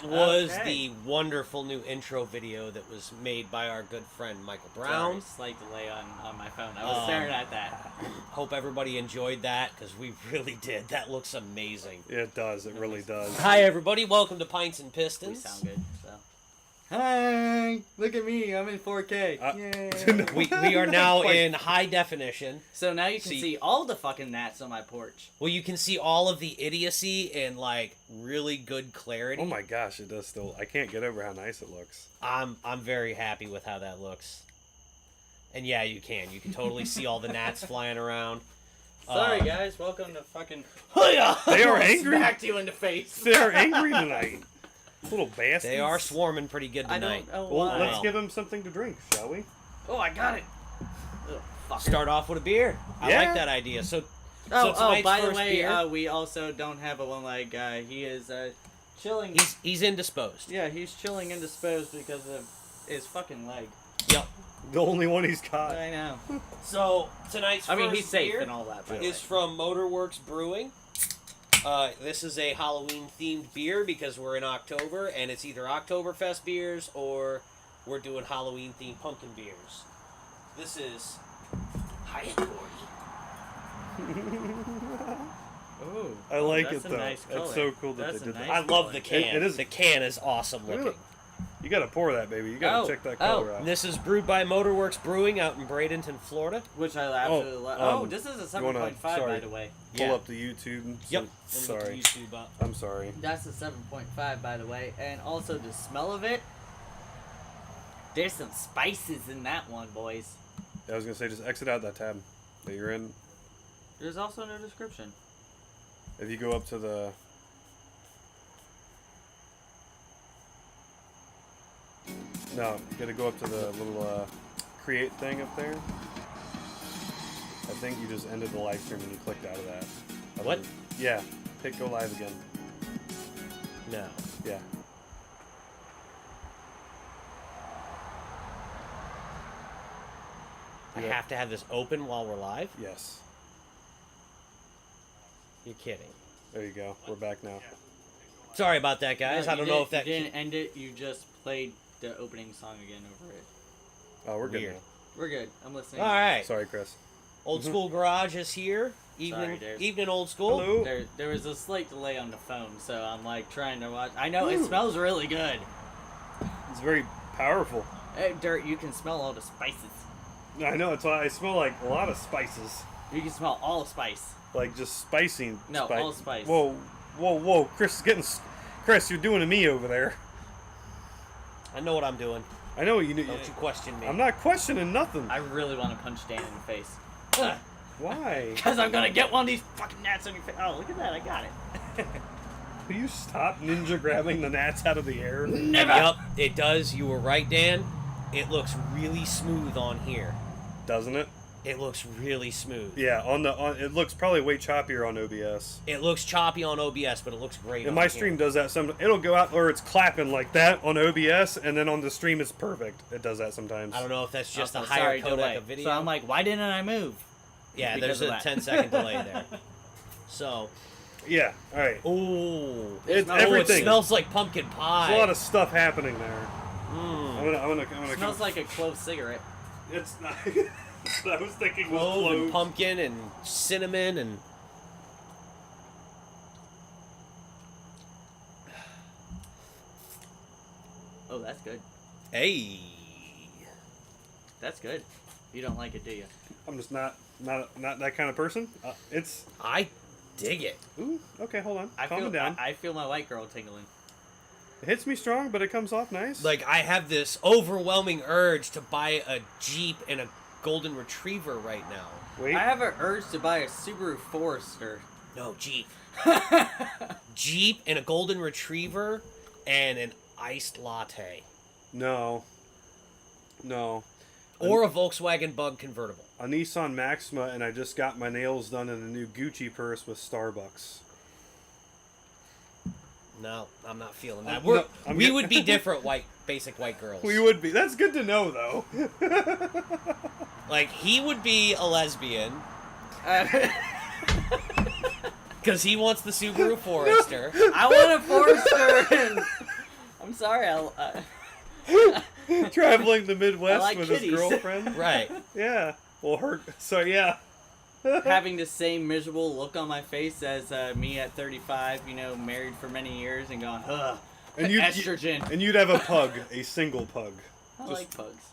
That was the wonderful new intro video that was made by our good friend Michael Brown. Sorry, slight delay on my phone. I was staring at that. Hope everybody enjoyed that, because we really did. That looks amazing. Yeah, it does. It really does. Hi, everybody. Welcome to Pints and Pistons. We sound good, so. Hi! Look at me. I'm in 4K. Yay! We are now in high definition. So now you can see all the fucking gnats on my porch. Well, you can see all of the idiocy and, like, really good clarity. Oh my gosh, it does still. I can't get over how nice it looks. I'm very happy with how that looks. And yeah, you can. You can totally see all the gnats flying around. Sorry, guys. Welcome to fucking... They are angry. Smacked you in the face. They are angry tonight. Little bastards. They are swarming pretty good tonight. I don't know Well, why. let's give them something to drink, shall we? Oh, I got it. Ugh, Start off with a beer. I Yeah. like that idea. So by the first way, beer, we also don't have a one-leg guy. He is chilling. he's indisposed. Yeah, he's chilling indisposed because of his fucking leg. Yep. The only one he's caught. I know. So tonight's first he's safe beer and all that. By the is way. from Motorworks Brewing. This is a Halloween-themed beer because we're in October, and it's either Oktoberfest beers or we're doing Halloween-themed pumpkin beers. This is Hyatt 40. Oh, I like that's it a though. nice color. It's so cool that That's they a did nice that. I love the can. It is. The can is awesome looking. Look. You gotta pour that, baby. You gotta check that color out. And this is brewed by Motorworks Brewing out in Bradenton, Florida. Which I absolutely love. This is a 7.5 by sorry. the way. Pull up the YouTube. And Yep. Sorry. YouTube up. I'm sorry. That's a 7.5 by the way, and also the smell of it. There's some spices in that one, boys. I was gonna say, just exit out that tab that you're in. There's also no description. If you go up to the... No, you gotta go up to the little create thing up there. I think you just ended the live stream and you clicked out of that. What? Yeah. Hit go live again. No. Yeah. I Yeah. have to have this open while we're live? Yes. You're kidding. There you go. We're back now. Sorry about that, guys. No, I don't know if that... You didn't end it. You just played the opening song again over it. Oh, we're good Weird. now. We're good. I'm listening. All right. Sorry, Chris. Old School Garage is here. Evening Old School. Hello. There was a slight delay on the phone, so I'm like trying to watch. I know it smells really good. It's very powerful. Hey, Dirt, you can smell all the spices. I know. It's why I smell like a lot of spices. You can smell all the spice. Like just spicing. No, all spice. Whoa, whoa, whoa! Chris is getting. Chris, you're doing to me over there. I know what I'm doing. I know you. Don't you question me. I'm not questioning nothing. I really want to punch Dan in the face. Ugh. Why? Because I'm gonna get one of these fucking gnats on your face. Oh, look at that! I got it. Will you stop ninja grabbing the gnats out of the air? Never. Yep, it does. You were right, Dan. It looks really smooth on here. Doesn't it? It looks really smooth. Yeah. It looks probably way choppier on OBS. It looks choppy on OBS, but it looks great And on my here. stream does that. It'll go out where it's clapping like that on OBS, and then on the stream it's perfect. It does that sometimes. I don't know if that's just a Also, higher sorry, codec delay. of video. So I'm like, why didn't I move? yeah, because there's of a that. 10-second delay there. So, Yeah. All right. ooh. It's smells- everything. It smells like pumpkin pie. There's a lot of stuff happening there. Mm. I'm gonna. It smells like a clove cigarette. It's not. I was thinking was Clove and cloves. pumpkin and cinnamon and... Oh, that's good. Hey. That's good. You don't like it, do you? I'm just not that kind of person. It's. I dig it. Ooh. Okay, hold on. Calm feel, it down. I feel my white girl tingling. It hits me strong, but it comes off nice. Like, I have this overwhelming urge to buy a Jeep and a Golden Retriever right now. Wait. I have an urge to buy a Subaru Forester. No, Jeep. Jeep and a Golden Retriever and an iced latte. No. Or a Volkswagen Bug convertible. A Nissan Maxima, and I just got my nails done in a new Gucci purse with Starbucks. No, I'm not feeling that. No, we would be different basic white girls. We would be. That's good to know, though. Like, he would be a lesbian. Because he wants the Subaru Forester. I want a Forester and I'm sorry. Traveling the Midwest I like with kitties. his girlfriend. Right. Yeah. Well, yeah. Having the same miserable look on my face as me at 35, married for many years and going, ugh, And estrogen. And you'd have a pug, a single pug. I like pugs.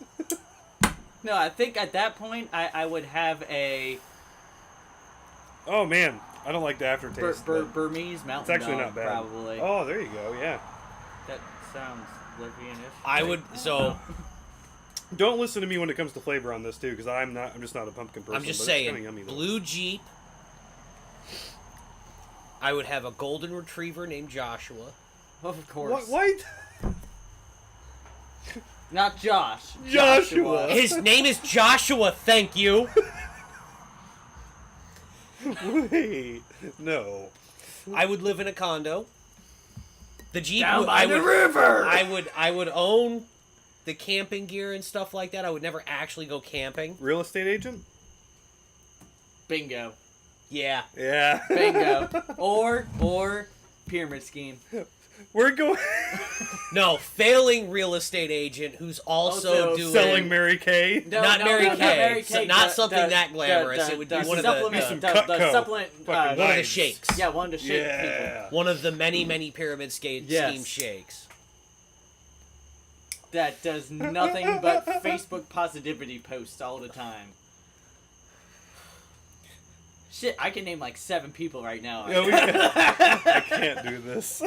No, I think at that point I would have a Oh man, I don't like the aftertaste. Burmese mountain It's actually dog, not bad. probably. Oh, there you go. Yeah. That sounds Livian-ish. I would. So Don't listen to me when it comes to flavor on this too, because I'm just not a pumpkin person. I'm just but saying, it's kinda yummy, though. Blue Jeep. I would have a golden retriever named Joshua. Of course. What? Not Josh. Joshua. His name is Joshua. Thank you. Wait, no. I would live in a condo. The Jeep. Down by the river. I would own the camping gear and stuff like that. I would never actually go camping. Real estate agent? Bingo. Yeah. Yeah. Bingo. or pyramid scheme. We're going No, failing real estate agent who's also doing selling Mary Kay. No, not no, Mary no, not Kay. Mary So Kay. not something that glamorous. It would be one of supplement, some the Cutco. supplement. Fucking one of the knives. shakes. Yeah, one to shake Yeah. One of the many pyramid scheme Yes. shakes. people. That does nothing but Facebook positivity posts all the time. Shit, I can name like 7 people right now. Yeah, I can't do this.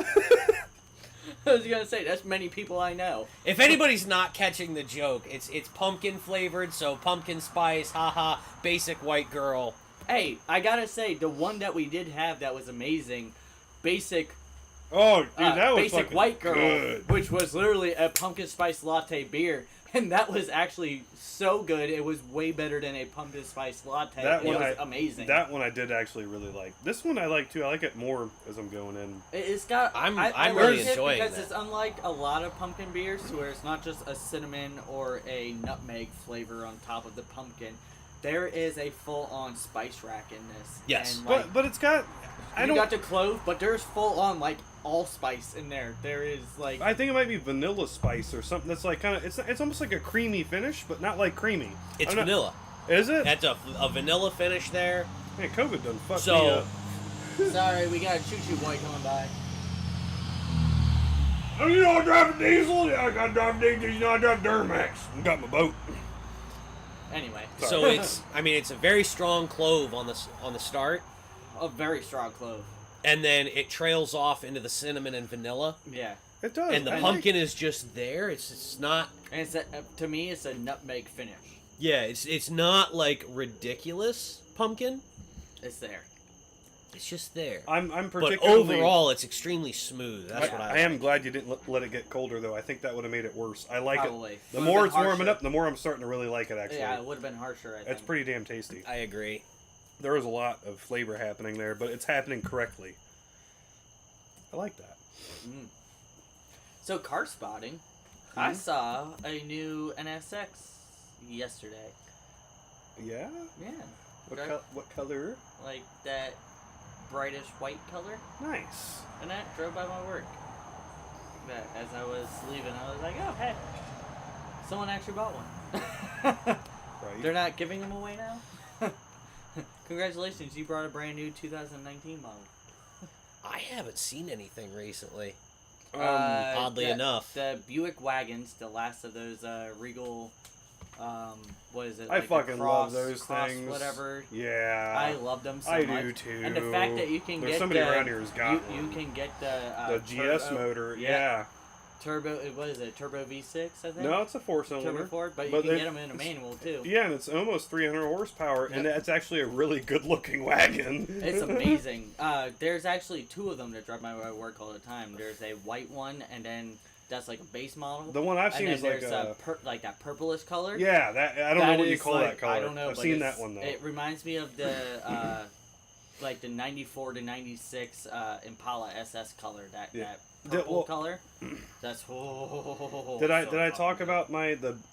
I was gonna say that's many people I know. If anybody's not catching the joke, it's pumpkin flavored, so pumpkin spice, haha, basic white girl. Hey, I gotta say the one that we did have that was amazing, basic Oh, dude, that was basic fucking white girl, good. which was literally a pumpkin spice latte beer, and that was actually so good. It was way better than a pumpkin spice latte. That It one was amazing. That one I did actually really like. This one I like too. I like it more as I'm going in. It's got. I'm I really like enjoying it because that. it's unlike a lot of pumpkin beers, where it's not just a cinnamon or a nutmeg flavor on top of the pumpkin. There is a full-on spice rack in this. Yes. and, like, But it's got. you got the clove, but there's full-on like allspice in there. There is like. I think it might be vanilla spice or something. That's like kind of. It's almost like a creamy finish, but not like creamy. It's I'm not- vanilla. Is it? That's a vanilla finish there. Man, COVID done fucked me So, up. Sorry, we got a choo-choo boy coming by. Oh, you know I drive a diesel? Yeah, I got to drive a diesel. You know I drive Duramax. I got my boat. Anyway, so it's a very strong clove on the start, a very strong clove. and then it trails off into the cinnamon and vanilla, Yeah, It does. and the I pumpkin is just there. It's not. and it's to me, it's a nutmeg finish. Yeah, it's not like ridiculous pumpkin. It's there. It's just there. I'm But particularly. overall, it's extremely smooth. That's what I am glad you didn't let it get colder, though. I think that would have made it worse. I like Probably. it. The Would've more been it's warming harsher. up, the more I'm starting to really like it, actually. Yeah, it would have been harsher. I think. It's pretty damn tasty. I agree. There is a lot of flavor happening there, but it's happening correctly. I like that. So car spotting, I saw a new NSX yesterday. Yeah? Yeah, What color? like that brightish white color, Nice. and that drove by my work. But as I was leaving, I was like, oh hey, someone actually bought one. Right. They're not giving them away now. Congratulations, you brought a brand new 2019 model. I haven't seen anything recently. Um, Enough. The Buick wagons, the last of those Regal, what is it? I like a fucking cross, love those cross things. Whatever. Yeah. I love them so I much. do too. And the fact that you can There's get somebody the, around here who's got you one. can get the The GS turbo, motor, yeah. turbo. What is it? Turbo V6, I think. No, it's a Turbo four-cylinder. 4, but you But can they- get them in a manual too. Yeah, and it's almost 300 horsepower, and it's actually a really good-looking wagon. It's amazing. There's actually 2 of them that drive my work all the time. There's a white one, and then that's like a base model. The one I've seen and is then like there's like that purplish color. yeah, that I don't know That what you is call like- that color. I don't know. I've but seen it's- that one though. It reminds me of the like the '94 to '96 Impala SS color. That Yeah. purple Well- color. That's Did I so did I fucking talk good. about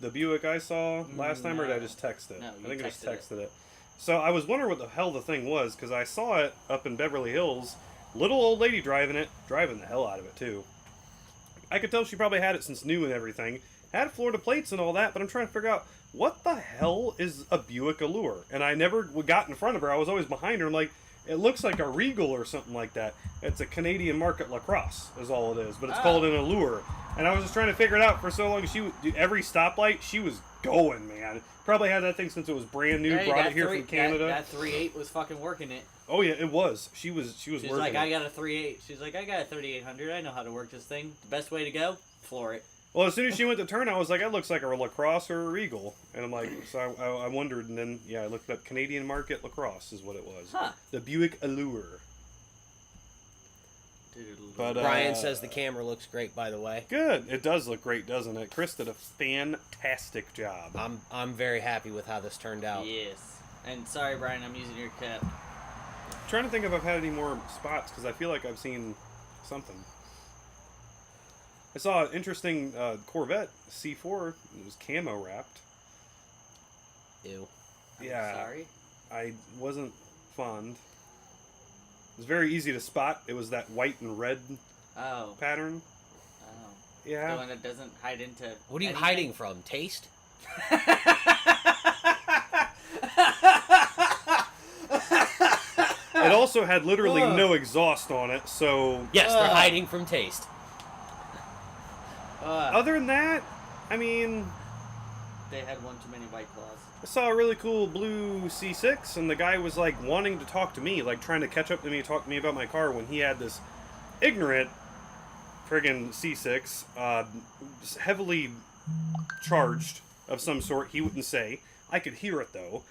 the Buick I saw last time, or did I No. just text it? No, I you think I just texted texted it. So I was wondering what the hell the thing was, because I saw it up in Beverly Hills. Little old lady driving it, driving the hell out of it too. I could tell she probably had it since new and everything. Had Florida plates and all that, but I'm trying to figure out what the hell is a Buick Allure. And I never got in front of her. I was always behind her. I'm like, it looks like a Regal or something like that. It's a Canadian market lacrosse is all it is, but it's called an Allure. And I was just trying to figure it out for so long. Every stoplight, she was going, man. Probably had that thing since it was brand new. Hey, brought it here from Canada. That 3.8 was fucking working it. Oh yeah, it was. She was She's working. like, I got a 3.8. She's like, I got a 3800. I know how to work this thing. The best way to go, floor it. Well, as soon as she went to turn, I was like, that looks like a lacrosse or a Regal. And I'm like, so I wondered, and then, yeah, I looked up Canadian market lacrosse is what it was. Huh. The Buick Allure. But, Brian says the camera looks great, by the way. Good. It does look great, doesn't it? Chris did a fantastic job. I'm very happy with how this turned out. Yes. And sorry, Brian, I'm using your cap. I'm trying to think if I've had any more spots, because I feel like I've seen something. I saw an interesting Corvette C4. It was camo wrapped. Ew. Yeah. Sorry? I wasn't fond. It was very easy to spot. It was that white and red Oh. pattern. Oh. Yeah. The one that doesn't hide into. What are you anything? hiding from? Taste? It also had literally no exhaust on it, so... Yes, they're hiding from taste. Other than that, I mean... They had one too many White Claws. I saw a really cool blue C6, and the guy was, like, wanting to talk to me, like, trying to catch up to me, talk to me about my car, when he had this ignorant friggin' C6, heavily charged of some sort. He wouldn't say. I could hear it, though.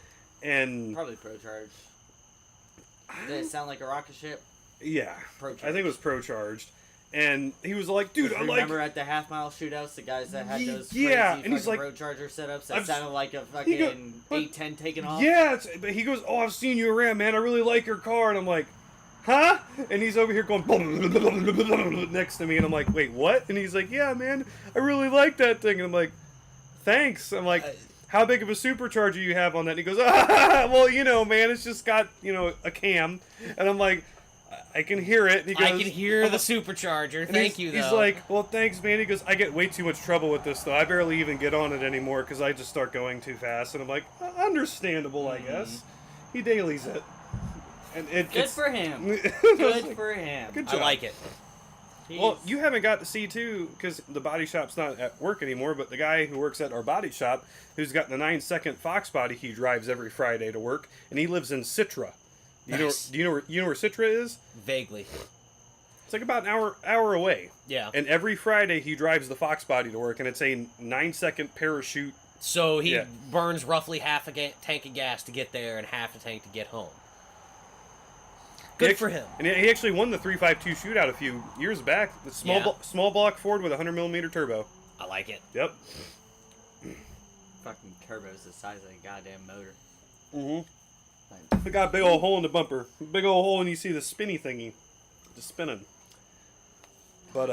And... Probably Pro Charge. Did it sound like a rocket ship? Yeah. Pro-charged. I think it was pro-charged. And he was like, dude, I like... Remember at the half-mile shootouts, the guys that had those yeah, crazy and he's like, road charger setups that I've- sounded like a he go- fucking but- 810 taking off? Yeah, but he goes, oh, I've seen you around, man. I really like your car. And I'm like, huh? And he's over here going next to me. And I'm like, wait, what? And he's like, yeah, man, I really like that thing. And I'm like, thanks. I'm like, how big of a supercharger you have on that? And he goes, well, you know, man, it's just got, you know, a cam. And I'm like, I can hear it. And he goes, I can hear the supercharger. Thank you, though. He's like, well, thanks, man. He goes, I get way too much trouble with this, though. I barely even get on it anymore because I just start going too fast. And I'm like, understandable, I guess. He dailies it. And Good for him. Good Good for him. Good I job. like it. Well, you haven't got to see, too, because the body shop's not at work anymore, but the guy who works at our body shop, who's got the 9-second Fox body he drives every Friday to work, and he lives in Citra. Nice. Do you know where Citra is? Vaguely. It's like about an hour away. Yeah. And every Friday he drives the Fox body to work, and it's a 9-second parachute. So he Yeah. burns roughly half a tank of gas to get there and half a tank to get home. Good for him. And he actually won the 352 shootout a few years back. The small block Ford with a 100mm turbo. I like it. Yep. Fucking turbo's the size of a goddamn motor. Mm-hmm. It got a big old hole in the bumper. Big old hole, and you see the spinny thingy. Just spinning. But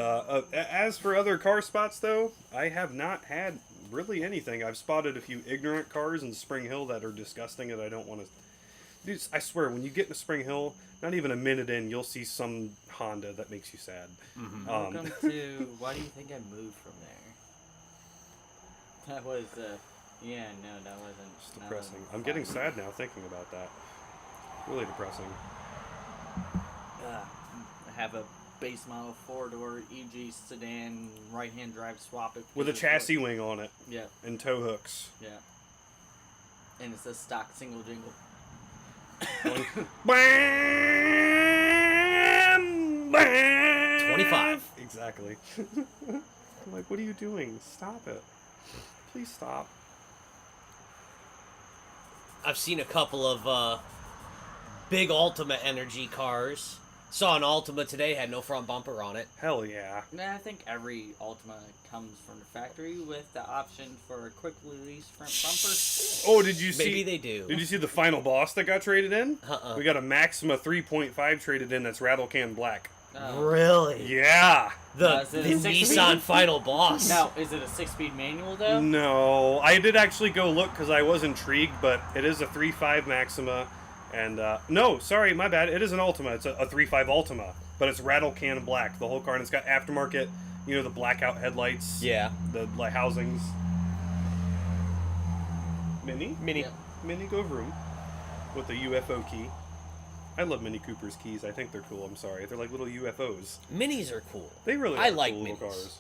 as for other car spots, though, I have not had really anything. I've spotted a few ignorant cars in Spring Hill that are disgusting that I don't want to... Dude, I swear, when you get into Spring Hill, not even a minute in, you'll see some Honda that makes you sad. Mm-hmm. Welcome to... Why do you think I moved from there? That was, yeah, no, that wasn't... It's depressing. I'm getting sad now thinking about that. Really depressing. I have a base model 4-door EG sedan, right-hand drive swap it. With a chassis wing on it. Yeah. And tow hooks. Yeah. And it's a stock single jingle. Bam! Bam! 25. Exactly. I'm like, what are you doing? Stop it. Please stop. I've seen a couple of big Ultima Energy cars. Saw an Ultima today, had no front bumper on it. Hell yeah. I think every Ultima comes from the factory with the option for a quick release front bumper. Oh, did you see? Maybe they do. Did you see the final boss that got traded in? Uh-uh. We got a Maxima 3.5 traded in that's rattle can black. Oh. Really? Yeah. The Is it a Nissan 6-speed? final boss. Now, is it a 6-speed manual, though? No, I did actually go look because I was intrigued, but it is a 3.5 Maxima. And, no, sorry, my bad. It is an Ultima. It's a 3.5 Ultima. But it's rattle can black, the whole car. And it's got aftermarket You know, the blackout headlights. Yeah. The like housings. Mini. Yep. Mini Go Vroom. With the UFO key. I love Mini Cooper's keys. I think they're cool. I'm sorry. They're like little UFOs. Minis are cool. They really are I like cool little minis. cars.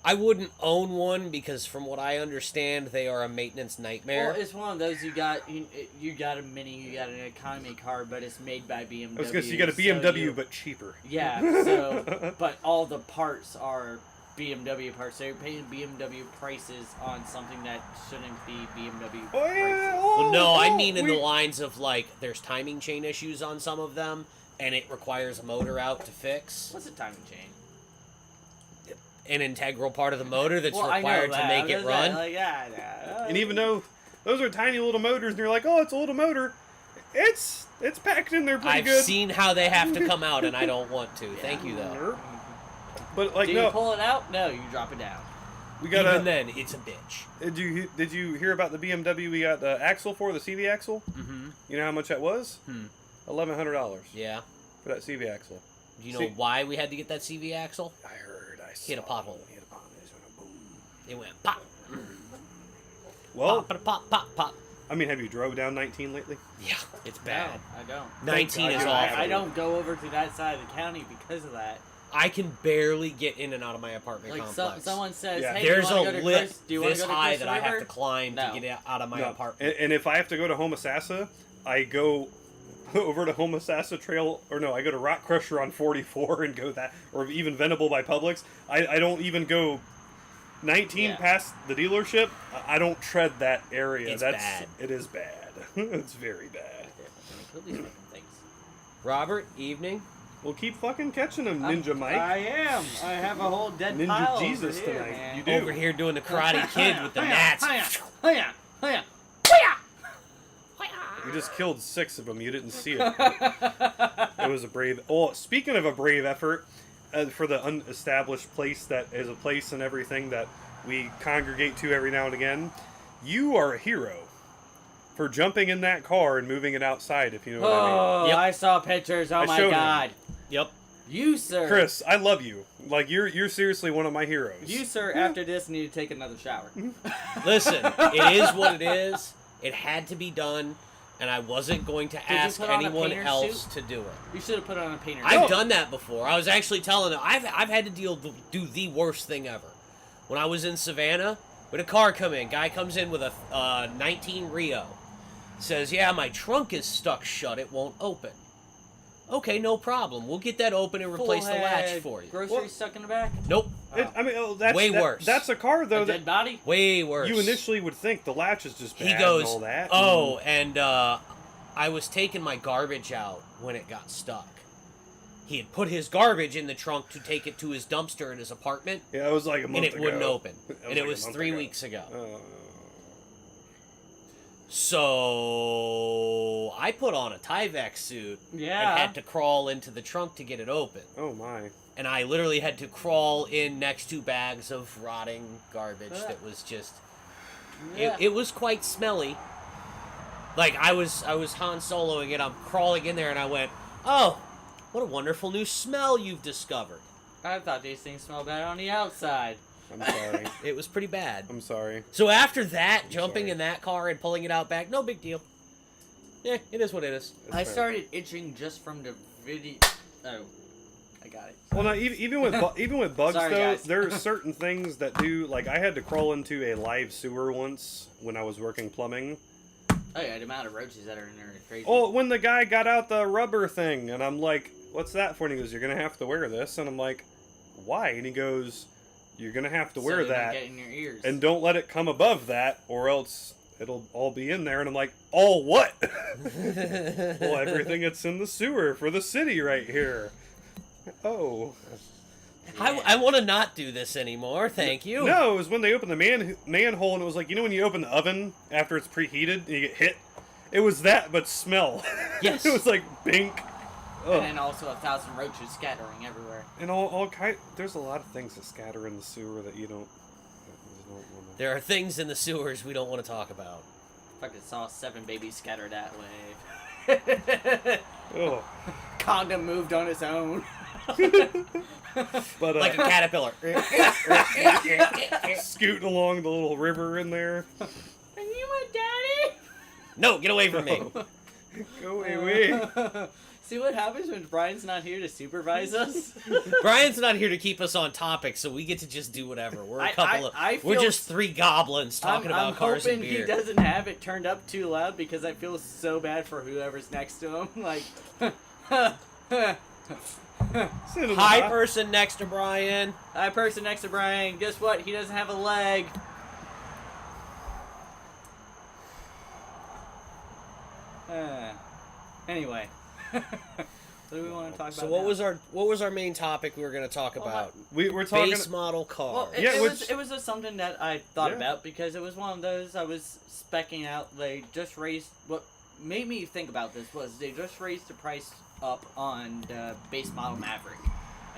I wouldn't own one because, from what I understand, they are a maintenance nightmare. Well, it's one of those you got a mini, you got an economy car, but it's made by BMW. I was gonna say you got a BMW, but cheaper. Yeah. So, but all the parts are BMW parts. So you're paying BMW prices on something that shouldn't be BMW Oh yeah. prices. Well, no, I oh, mean in the lines of, like, there's timing chain issues on some of them, and it requires a motor out to fix. What's a timing chain? An integral part of the motor that's Well, I know required to that. make it run. Like, yeah. And even though those are tiny little motors, and you're like, oh, it's a little motor, it's packed in there pretty I've good. seen how they have to come out, and I don't want to. Thank you, though. But like Do no, you pull it out? No, you drop it down. we got Even then, it's a bitch. Did you hear about the BMW we got the axle for, the CV axle? Mm-hmm. You know how much that was? $1,100 Yeah. for that CV axle. Do you know See- why we had to get that CV axle? I heard. I Hit a saw. pothole. Hit a pothole. It went boom. It went pop, Well, pop, pop, pop, pop. I mean, have you drove down 19 lately? Yeah, it's bad. No, I don't. 19 is God, awful. I don't go over to that side of the county because of that. I can barely get in and out of my apartment Like complex. someone says, Yeah. "Hey, There's do you a want to go to lip Chris? Do you want this to go to high Chris that I have River?" to climb No. to get out of my No. apartment. And if I have to go to Homosassa, I go over to Homosassa Trail, or no, I go to Rock Crusher on 44 and go that, or even Venable by Publix. I don't even go 19 Yeah. past the dealership. I don't tread that area. It's bad. It is bad. It's very bad. Kill these fucking things. Robert, evening. Well, keep fucking catching them, Ninja Mike. I am. I have a whole dead Ninja pile Jesus over here, tonight. man. You do. Over here doing the Karate Kid with the gnats. Hiya. You just killed 6 of them. You didn't see it. It was a brave. Oh, speaking of a brave effort, for the unestablished place that is a place and everything that we congregate to every now and again, you are a hero for jumping in that car and moving it outside. If you know what I mean. Oh, Yep. I saw pictures. Oh I my showed him. god. Yep. You, sir. Chris, I love you. Like you're seriously one of my heroes. You, sir, after this need to take another shower. Listen, it is what it is. It had to be done, and I wasn't going to you ask put on a anyone painter's else suit? to do it. You should have put on a painter. I've done that before. I was actually telling them I've had to do the worst thing ever. When I was in Savannah, with a car come in, guy comes in with a 19 Rio, says, "Yeah, my trunk is stuck shut. It won't open." Okay, no problem. We'll get that open and replace the latch for you. Groceries Well- stuck in the back? Nope, I mean, that's Way worse. That's a car though A that dead body? way worse. you initially would think the latch is just bad He goes, and all that. "Oh, and I was taking my garbage out when it got stuck. He had put his garbage in the trunk to take it to his dumpster in his apartment, Yeah, it was like a month and it wouldn't ago. open. And like it a was month 3 ago. weeks ago. Oh. So I put on a Tyvek suit Yeah. and had to crawl into the trunk to get it open. Oh my. And I literally had to crawl in next to bags of rotting garbage that was just... Yeah. It was quite smelly. Like, I was Han Soloing it, I'm crawling in there, and I went, "Oh, what a wonderful new smell you've discovered." I thought these things smelled bad on the outside. I'm sorry. It was pretty bad. I'm sorry. So after that, jumping sorry. in that car and pulling it out back, no big deal. Yeah, it is what it is. It's I fair. started itching just from the video. Oh, I got it. Well, no, even with bugs Sorry, though, guys. there are certain things that do. Like I had to crawl into a live sewer once when I was working plumbing. Oh yeah, the amount of roaches that are in there is crazy. Oh, when the guy got out the rubber thing, and I'm like, "What's that for?" And he goes, "You're gonna have to wear this." And I'm like, "Why?" And he goes, "You're gonna have to So wear they don't that, get in your ears. and don't let it come above that, or else it'll all be in there." And I'm like, "All what?" Well, everything that's in the sewer for the city right here. Oh. I want to not do this anymore, thank you. No, it was when they opened the manhole, and it was like, you know when you open the oven after it's preheated and you get hit? It was that, but smell. Yes. It was like bink. and Ugh. then also 1,000 roaches scattering everywhere. And all kind. There's a lot of things that scatter in the sewer that you don't wanna... There are things in the sewers we don't want to talk about. Fucking saw 7 babies scatter that way. Oh. Condom moved on its own. But Like a caterpillar. scooting along the little river in there. Are you my daddy? No, get away from me. Go away. See what happens when Brian's not here to supervise us? Brian's not here to keep us on topic, so we get to just do whatever. We're a couple of. I We're feel- just three goblins talking I'm about cars and hoping beer. he doesn't have it turned up too loud because I feel so bad for whoever's next to him. Like, Hi, person next to Brian. hi, person next to Brian. Guess what? He doesn't have a leg. Anyway, what do we want to talk about? So what now? was our main topic we were going to talk about? We're talking. Base model car. Well, Yeah, it was just something that I thought Yeah. about because it was one of those I was specking out. They just raised what made me think about this was they just raised the price up on the base model Maverick.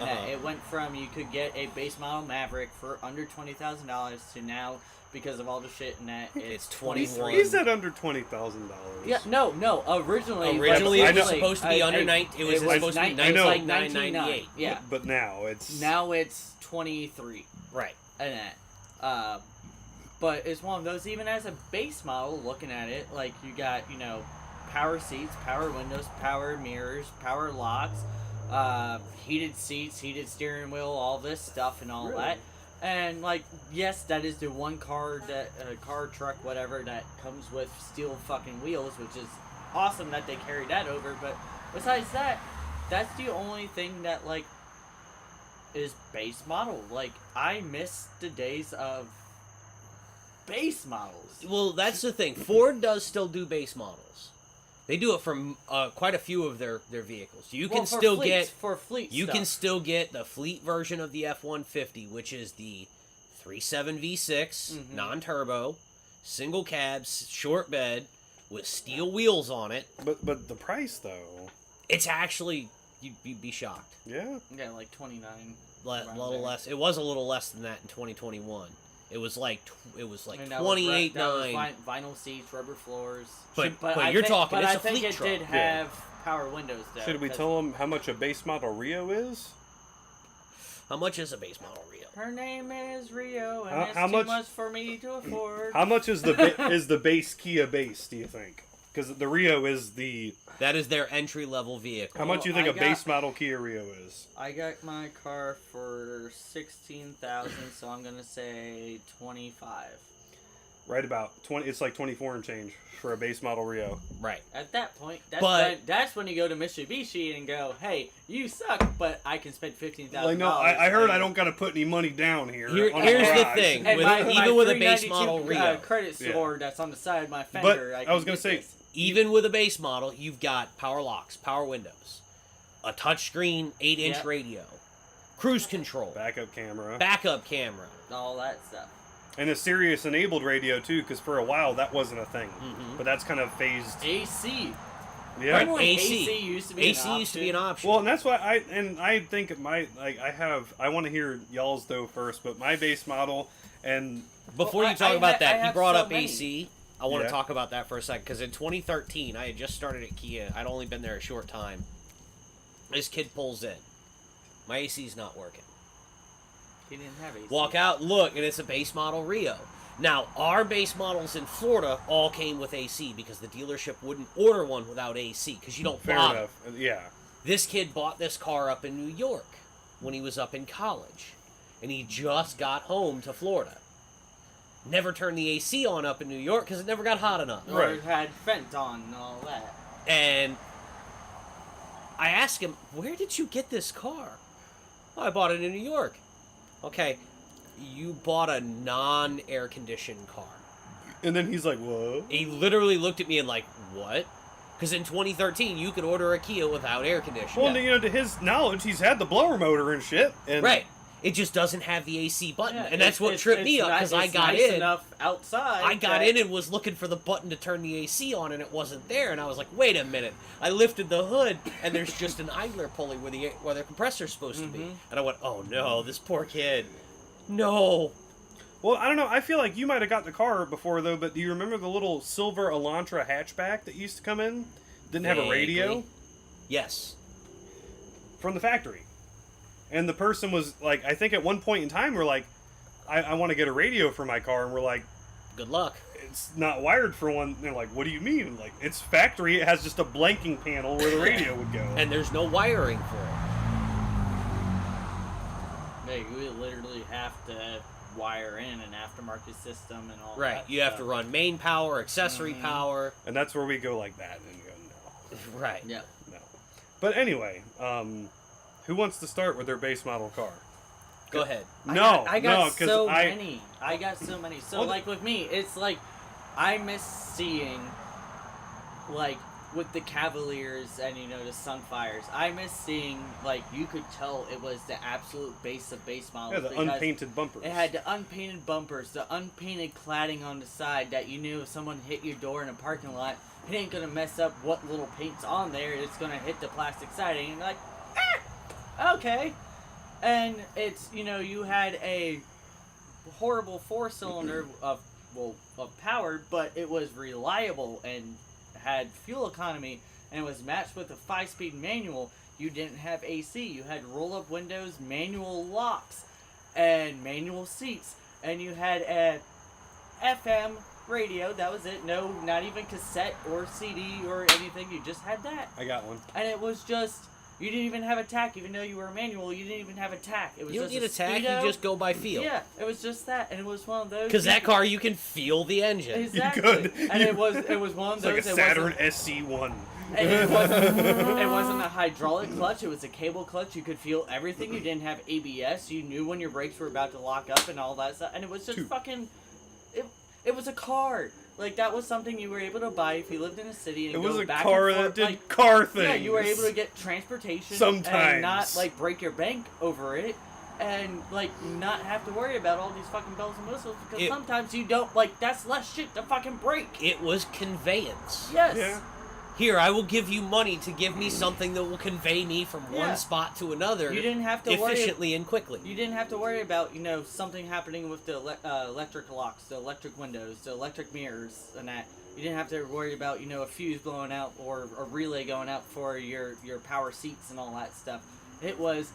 And it went from you could get a base model Maverick for under $20,000 to now because of all the shit in that It's 23. 21. He said under $20,000. Yeah, no. Originally Originally, I it was know. supposed to be under 9. It was supposed to be I know. $19,998. Yeah. But now it's. Now it's 23. Right. And that. But it's one of those, even as a base model, looking at it, like you got, power seats, power windows, power mirrors, power locks, heated seats, heated steering wheel, all this stuff and all Really? that. And like, yes, that is the one car that car, truck, whatever that comes with steel fucking wheels, which is awesome that they carry that over. But besides that, that's the only thing that like is base model. Like I miss the days of base models. Well, that's the thing. Ford does still do base models. They do it from quite a few of their vehicles. You can for still fleets, get for fleet you stuff. can still get the fleet version of the F-150, which is the 3.7 V6 non-turbo, single cabs, short bed with steel wheels on it. But the price though. It's actually you'd be shocked. Yeah. Yeah, like 29. A around little there. less. It was a little less than that in 2021. It was like And that was 28.9. vinyl seats, rubber floors. But I you're think, talking, But it's I a think fleet it truck. did Yeah. have power windows though. Should we 'cause tell him how much a base model Rio is? How much is a base model Rio? Her name is Rio, and How- it's how too much- much for me to afford. How much is is the base Kia base? Do you think? Because the Rio is the. That is their entry level vehicle. How much do you think I a base got- model Kia Rio is? I got my car for 16,000, so I'm gonna say 25. Right about 20. It's like 24 and change for a base model Rio. Right. At that point, But- that's when you go to Mitsubishi and go, "Hey, you suck, but I can spend $15,000." Like no, I heard I don't got to put any money down here. Here- on a here's the garage. thing. And With- my even with a base 392, model Rio. credit Yeah. score that's on the side of my But fender. I was can gonna get say, this. Even with a base model, you've got power locks, power windows, a touchscreen 8-inch Yep. radio, cruise control, backup camera, backup camera. all that stuff. and a Sirius enabled radio too. Because for a while that wasn't a thing, Mhm. but that's kind of phased. AC. Yeah. Remember when AC. AC used to be AC an used to be an option. Well, and that's why I think it might I want to hear y'all's though first, but my base model and Before Well, you talk I about ha- I that, you have brought so up many. AC. I want Yeah. to talk about that for a second because in 2013, I had just started at Kia. I'd only been there a short time. This kid pulls in. My AC's not working. He didn't have AC. Walk out, look, and it's a base model Rio. Now, our base models in Florida all came with AC because the dealership wouldn't order one without AC because you don't fair bother. enough. Yeah. This kid bought this car up in New York when he was up in college, and he just got home to Florida. Never turned the AC on up in New York because it never got hot enough. Or Right. it had vent on and all that. And I asked him, where did you get this car? Oh, I bought it in New York. Okay, you bought a non-air conditioned car. And then he's like, "Whoa." He literally looked at me and like, what? Because in 2013, you could order a Kia without air conditioning. Well, to his knowledge, he's had the blower motor and shit. And Right. It just doesn't have the AC button. Yeah, and that's what tripped me up because I got nice in. enough outside. I got that- in and was looking for the button to turn the AC on, and it wasn't there. And I was like, "Wait a minute!" I lifted the hood, and there's just an idler pulley where the compressor's supposed to be. Mhm. And I went, "Oh no, this poor kid! No!" Well, I don't know. I feel like you might have got the car before though. But do you remember the little silver Elantra hatchback that used to come in? Didn't have a radio Yes. from the factory. And the person was like, I think at one point in time, we're like, I want to get a radio for my car, and we're like, Good luck. it's not wired for one. They're like, what do you mean? Like, it's factory. It has just a blanking panel where the radio would go. And there's no wiring for it. Yeah, you literally have to wire in an aftermarket system and all that. Right. You have to stuff. run main power, accessory power. And that's where we go like that and go, no, Right. Yeah. no. But anyway, who wants to start with their base model car? Go ahead. I got because so many. I got so many. So, Well, like, with me, it's like, I miss seeing, like, with the Cavaliers and, you know, the Sunfires, I miss seeing, like, you could tell it was the absolute base of base models. Yeah, the because unpainted bumpers. It had the unpainted bumpers, the unpainted cladding on the side that you knew if someone hit your door in a parking lot, it ain't gonna mess up what little paint's on there. It's gonna hit the plastic siding. And you're like, okay. And it's, you know, you had a horrible four-cylinder of power, but it was reliable and had fuel economy, and it was matched with a 5-speed manual. You didn't have AC. You had roll-up windows, manual locks, and manual seats. And you had a FM radio. That was it. No, not even cassette or CD or anything. You just had that. I got one. And it was just... You didn't even have a tack, even though you were a manual. You didn't even have a tack. It was You don't just need a tack, Speedo. you just go by feel. Yeah, it was just that, and it was one of those. Because that car, you can feel the engine. Exactly. You could. And it was one of It's those. like a it Saturn wasn't- SC1. and it wasn't a hydraulic clutch. It was a cable clutch. You could feel everything. You didn't have ABS. You knew when your brakes were about to lock up and all that stuff. And it was just Two. fucking. It was a car. Like, that was something you were able to buy if you lived in a city and It go was a back car and that forth. did Like, car things. yeah, you were able to get transportation Sometimes. and not, like, break your bank over it. And, like, not have to worry about all these fucking bells and whistles. Because sometimes you don't, like, that's less shit to fucking break. It was conveyance. Yes. Yeah. Here, I will give you money to give me something that will convey me from Yeah. one spot to another You didn't have to worry. efficiently and quickly. You didn't have to worry about, you know, something happening with the electric locks, the electric windows, the electric mirrors, and that. You didn't have to worry about, you know, a fuse blowing out or a relay going out for your power seats and all that stuff. It was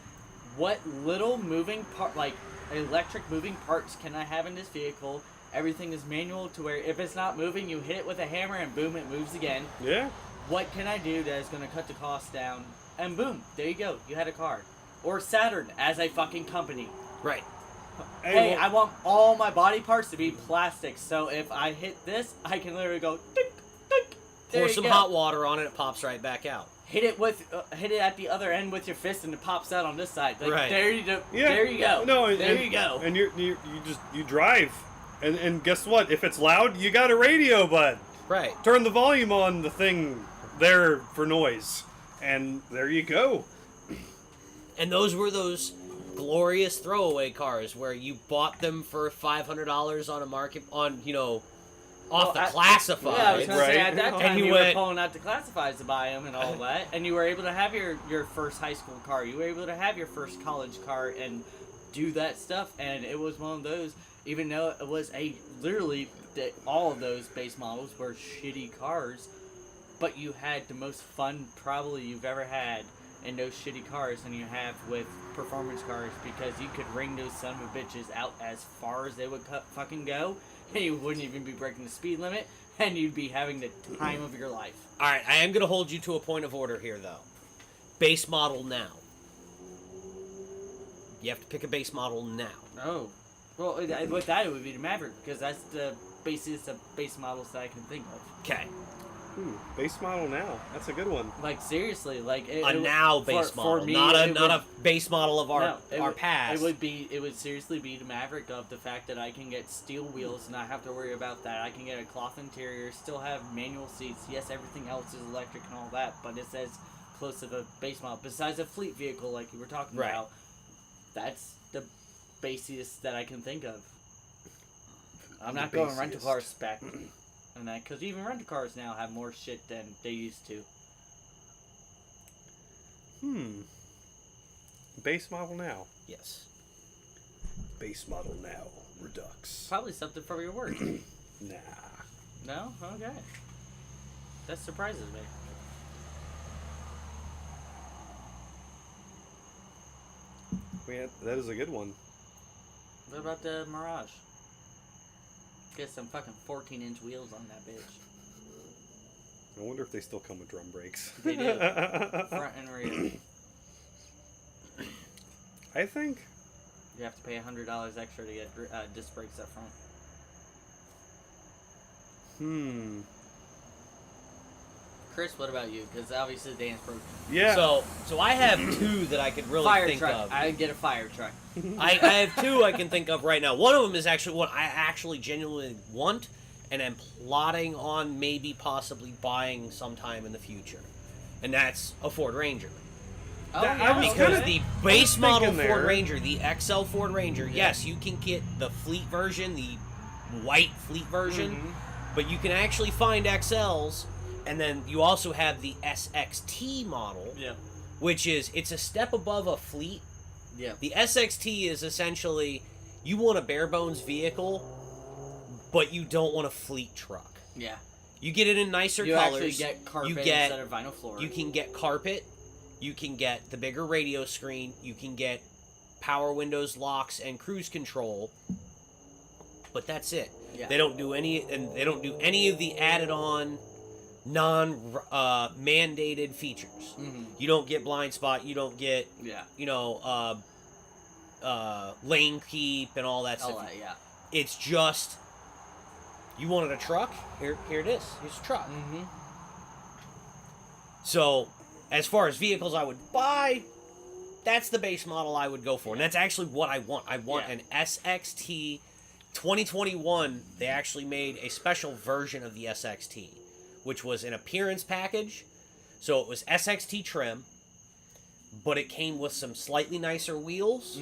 what little moving part, like electric moving parts, can I have in this vehicle? Everything is manual to where if it's not moving, you hit it with a hammer and boom, it moves again. Yeah. What can I do that is going to cut the cost down? And boom, there you go. You had a car. Or Saturn as a fucking company. Right. Hey, well, I want all my body parts to be plastic, so if I hit this, I can literally go tink, tink. There Pour you some go. hot water on it, it pops right back out. Hit it at the other end with your fist, and it pops out on this side. Like, Right. There you go. Yeah. There you go. No, and, there you go. And you drive, and guess what? If it's loud, you got a radio, bud. Right. Turn the volume on the thing there for noise, and there you go. And those were those glorious throwaway cars where you bought them for $500 on a market off the classifieds. Yeah, I was gonna say at that Right. time And you you were went- pulling out the classifieds to buy them and all that, and you were able to have your first high school car. You were able to have your first college car and do that stuff, and it was one of those. Even though it was all of those base models were shitty cars, but you had the most fun probably you've ever had in those shitty cars than you have with performance cars, because you could ring those son of a bitches out as far as they would fucking go, and you wouldn't even be breaking the speed limit, and you'd be having the time of your life. All right, I am going to hold you to a point of order here, though. Base model now. You have to pick a base model now. Oh. Well, with that, it would be the Maverick, because that's the basis of base models that I can think of. Okay. Base model now. That's a good one. Like, seriously, like... A now base model, for me, not it a would- base model of our No, past. It would seriously be the Maverick of the fact that I can get steel wheels and not have to worry about that. I can get a cloth interior, still have manual seats. Yes, everything else is electric and all that, but it's as close to the base model. Besides a fleet vehicle like you were talking Right. about, that's the basiest that I can think of. I'm not going rental car spec and that, because even rental cars now have more shit than they used to. Base model now. Yes. Base model now. Redux. Probably something from your work. Nah. No? Okay. That surprises me. That is a good one. What about the Mirage? Get some fucking 14-inch wheels on that bitch. I wonder if they still come with drum brakes. They do. Front and rear. I think. You have to pay $100 extra to get disc brakes up front. Chris, what about you? Because obviously Dan's broke. Yeah. So I have two that I could really Fire think truck. of. I'd get a fire truck. I have two I can think of right now. One of them is actually what I actually genuinely want, and am plotting on maybe possibly buying sometime in the future, and that's a Ford Ranger. Oh, I was Because kinda- the base model thinking Ford there. Ranger, the XL Ford Ranger, yes, you can get the fleet version, the white fleet version, but you can actually find XLs, and then you also have the SXT model, which is, it's a step above a fleet. Yeah. The SXT is essentially, you want a bare bones vehicle, but you don't want a fleet truck. Yeah. You get it in nicer You colors. actually get carpet You get- instead of vinyl floor. You can get carpet. You can get the bigger radio screen. You can get power windows, locks, and cruise control. But that's it. Yeah. They don't do any of the added-on, non-mandated features. Mm-hmm. You don't get blind spot. You don't get, Yeah. lane keep and all that All stuff. that, yeah. It's just, you wanted a truck? Here it is. Here's a truck. Mm-hmm. So, as far as vehicles I would buy, that's the base model I would go for. And that's actually what I want. I want an SXT 2021. They actually made a special version of the SXT, which was an appearance package. So it was SXT trim, but it came with some slightly nicer wheels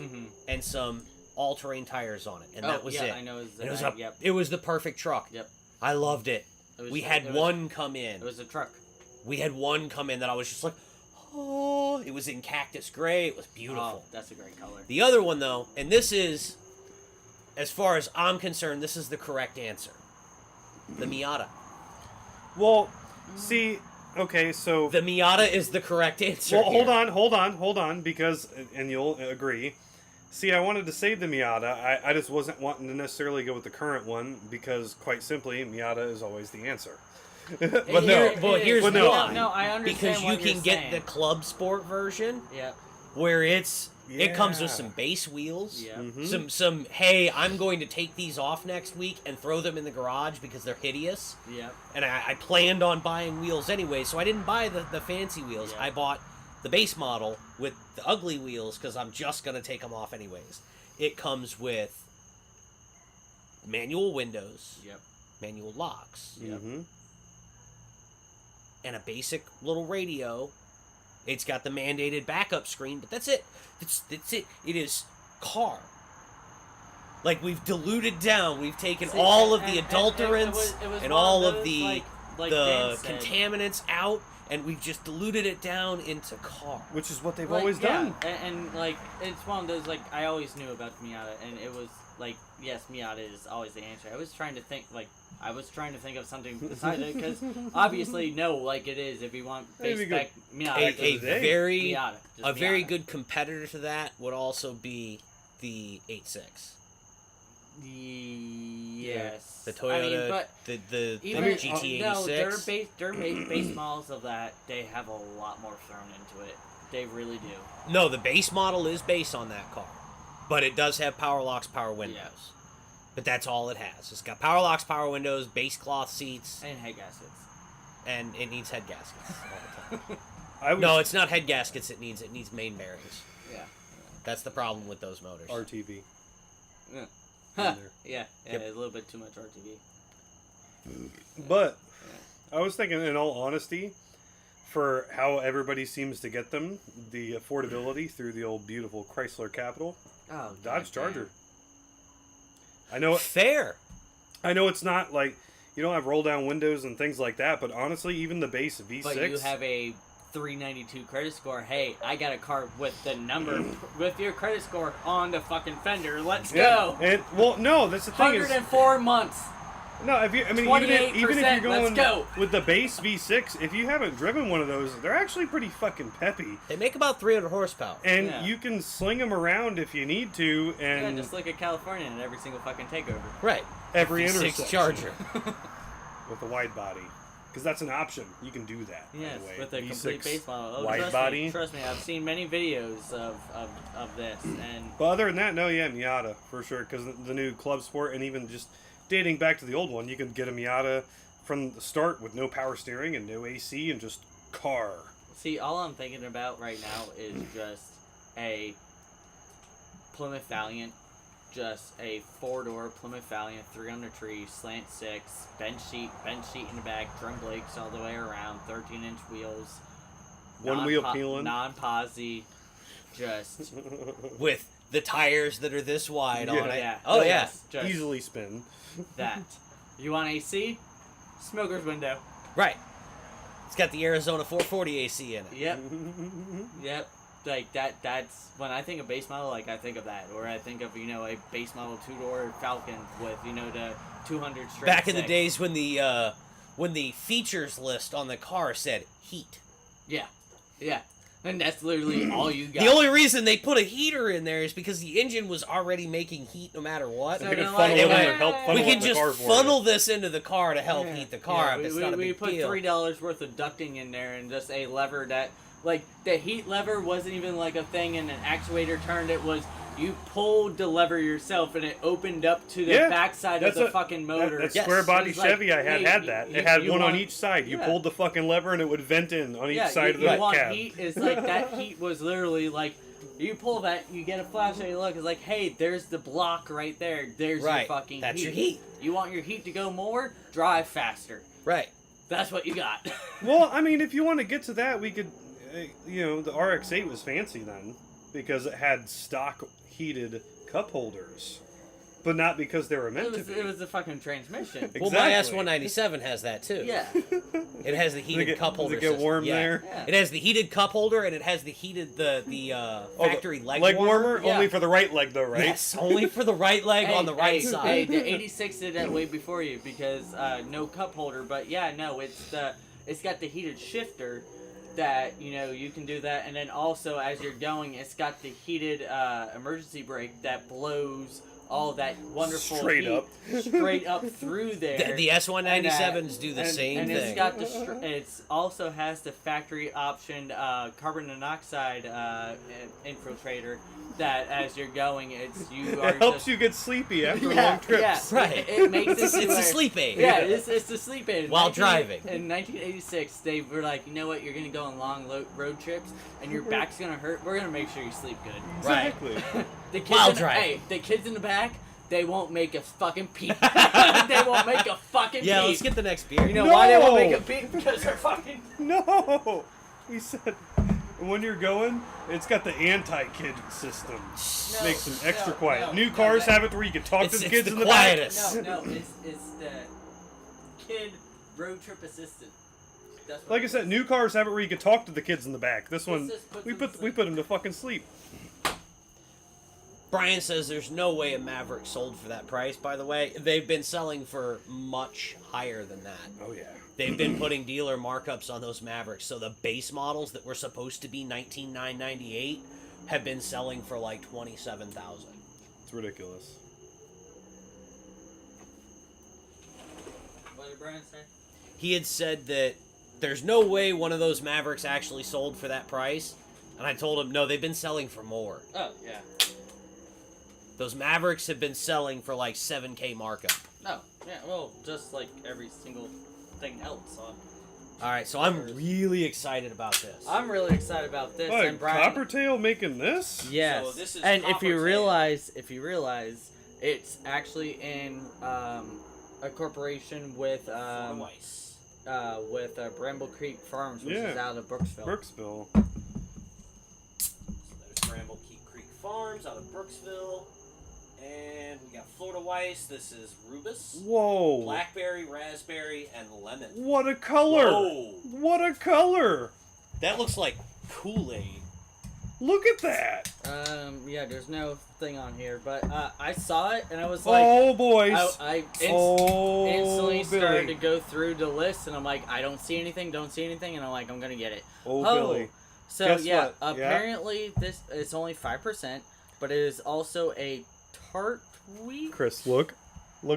and some all-terrain tires on it. And that was it. I know. It was the perfect truck. Yep. I loved it. We had one come in. It was a truck. We had one come in that I was just like, oh, it was in cactus gray. It was beautiful. Oh, that's a great color. The other one, though, and this is, as far as I'm concerned, this is the correct answer. The Miata. Well, see, okay, so... The Miata is the correct answer. Well, here. hold on, because, and you'll agree, see, I wanted to save the Miata. I just wasn't wanting to necessarily go with the current one, because, quite simply, Miata is always the answer. But here's no. why. No, I understand because you what can you're get saying. the Club Sport version, Yep. where it comes with Yeah. some base wheels. Yeah. Mm-hmm. Some hey, I'm going to take these off next week and throw them in the garage because they're hideous. Yep. And I planned on buying wheels anyway, so I didn't buy the fancy wheels. Yeah. I bought the base model with the ugly wheels because I'm just going to take them off anyways. It comes with manual windows, Yep. manual locks, Mm-hmm. and a basic little radio. It's got the mandated backup screen, but that's it. That's it. It is car. Like, we've diluted down. We've taken all of the adulterants it was and one all of those, the like the Dan said. contaminants out, and we've just diluted it down into car. Which is what they've Like, always yeah, done. and like it's one of those, like, I always knew about Miata, and it was like, yes, Miata is always the answer. I was trying to think of something besides it, because obviously no, like, it is if you want base Maybe spec Miata. A Today. very Miata, just very Miata. good competitor to that would also be the 8.6. Yes. The Toyota, I mean, but the even GT86. their base models of that, they have a lot more thrown into it. They really do. No, the base model is based on that car, but it does have power locks, power windows. Yeah. But that's all it has. It's got power locks, power windows, base cloth seats, And head gaskets. and it needs head gaskets all the time. I was No, it's not head gaskets. It needs main bearings. Yeah. That's the problem with those motors. RTV. Yeah. in Huh. there. Yeah, Yep. a little bit too much RTV. But I was thinking, in all honesty, for how everybody seems to get them, the affordability through the old beautiful Chrysler Capital, Oh, Dodge goddamn. Charger. I know Fair. it's not like you don't have roll down windows and things like that, but honestly, even the base V6. But you have a 392 credit score. Hey, I got a car with the number with your credit score on the fucking fender. Let's Yeah, go. and well, no, that's the thing is 104 months. No, if you, I mean, even if you're going with the base V6, if you haven't driven one of those, they're actually pretty fucking peppy. They make about 300 horsepower. And you can sling them around if you need to, and... Yeah, just like a Californian in every single fucking takeover. Right. Every V6 intersection. Charger. With a wide body. Because that's an option. You can do that, yes, by the way. with a V6 complete base model. Oh, wide body. Trust me, I've seen many videos of this, and... But other than that, no, yeah, Miata, for sure. Because the new Club Sport, and even just dating back to the old one, you can get a Miata from the start with no power steering and no AC and just car. See, all I'm thinking about right now is just a Plymouth Valiant, just a 4-door Plymouth Valiant, 300 slant 6, bench sheet in the back, drum brakes all the way around, 13-inch wheels, One wheel peeling, non-posi, just with the tires that are this wide on it. Yeah. Oh yeah, just easily spin. that. You want AC? Smoker's window. Right. It's got the Arizona 440 AC in it. Yep. Yep. Like that's when I think of base model, like I think of that, or I think of a base model 2-door Falcon with the 200 straight. Back in the 6. days when the features list on the car said heat. Yeah, and that's literally all you got. The only reason they put a heater in there is because the engine was already making heat no matter what. So They could they're funnel like, it "Hey, and help funnel We up can the just car for funnel you. this into the car to help heat the car up. It's not a we big put deal. $3 worth of ducting in there and just a lever that, like, the heat lever wasn't even like a thing and an actuator turned. It was you pulled the lever yourself and it opened up to the backside of the fucking motor. That Yes. square body It's like, Chevy I hey, had that. you- It had you one on want- each side. You yeah. pulled the fucking lever and it would vent in on each side of you the want cab. heat is like that heat was literally like you pull that, you get a flash and you look, it's like, hey, there's the block right there. There's your Right. fucking That's heat. your heat. You want your heat to go more? Drive faster. Right. That's what you got. Well, I mean, if you want to get to that, we could, the RX-8 was fancy then because it had stock heated cup holders, but not because they were meant to be. It was the fucking transmission. Well, my Exactly. S197 has that too. Yeah. It has the heated cup holder. Does it get system. warm Yeah. there? Yeah. It has the heated cup holder and it has the heated factory leg warmer. Yeah. Only for the right leg though, right? Yes, only for the right leg on the right Hey, side. the 86 did that way before you because no cup holder, but it's got the heated shifter that you can do that, and then also as you're going, it's got the heated emergency brake that blows all that wonderful Straight heat up. straight up through there. The S197s do the same and thing. it's got it's also has the factory optioned carbon monoxide infiltrator that as you're going, it helps you get sleepy after long trips. Yeah. Right. It makes It's it to a where- sleep aid. Yeah, it's the sleep aid. While driving. In 1986, they were like, you know what, you're going to go on long road trips, and your back's going to hurt. We're going to make sure you sleep good. Exactly. The kids While in driving. Hey, the kids in the back, they won't make a fucking peep. They won't make a fucking peep. Yeah, let's get the next beer. You know why they won't No! make a peep? Because they're fucking... No, he said. When you're going, it's got the anti-kid system. No, Makes them extra no, quiet. no, New no, cars that- have it where you can talk to the kids the in the quietest. No, it's the kid road trip assistant. That's what back. Like I it said, is. new cars have it where you can talk to the kids in the back. This one, just puts we them to put sleep. them to fucking sleep. Brian says there's no way a Maverick sold for that price, by the way. They've been selling for much higher than that. Oh yeah. They've been putting dealer markups on those Mavericks, so the base models that were supposed to be $19,998 have been selling for like $27,000. It's ridiculous. What did Brian say? He had said that there's no way one of those Mavericks actually sold for that price, and I told him, no, they've been selling for more. Oh, yeah. Those Mavericks have been selling for like 7K markup. Oh, yeah, well, just like every single thing else on. Alright, so I'm really excited about this. I'm really excited about this, What, and Brian... Coppertail making this? Yes. So this is and if you Coppertail. realize, it's actually in a corporation with Weiss. Bramble Creek Farms, which is Yeah. out of Brooksville. Brooksville. So there's Bramble Creek Farms out of Brooksville. And we got Florida Weiss. This is Rubus. Whoa. Blackberry, raspberry, and lemon. What a color. Whoa. What a color. That looks like Kool-Aid. Look at that. Yeah, there's no thing on here, but I saw it and I was like, Oh, boys. I Oh, instantly started Billy. to go through the list, and I'm like, I don't see anything, and I'm like, I'm gonna get it. Oh, Billy. So Guess yeah, what? Yeah. apparently this it's only 5%, but it is also a tart wheat. Chris, look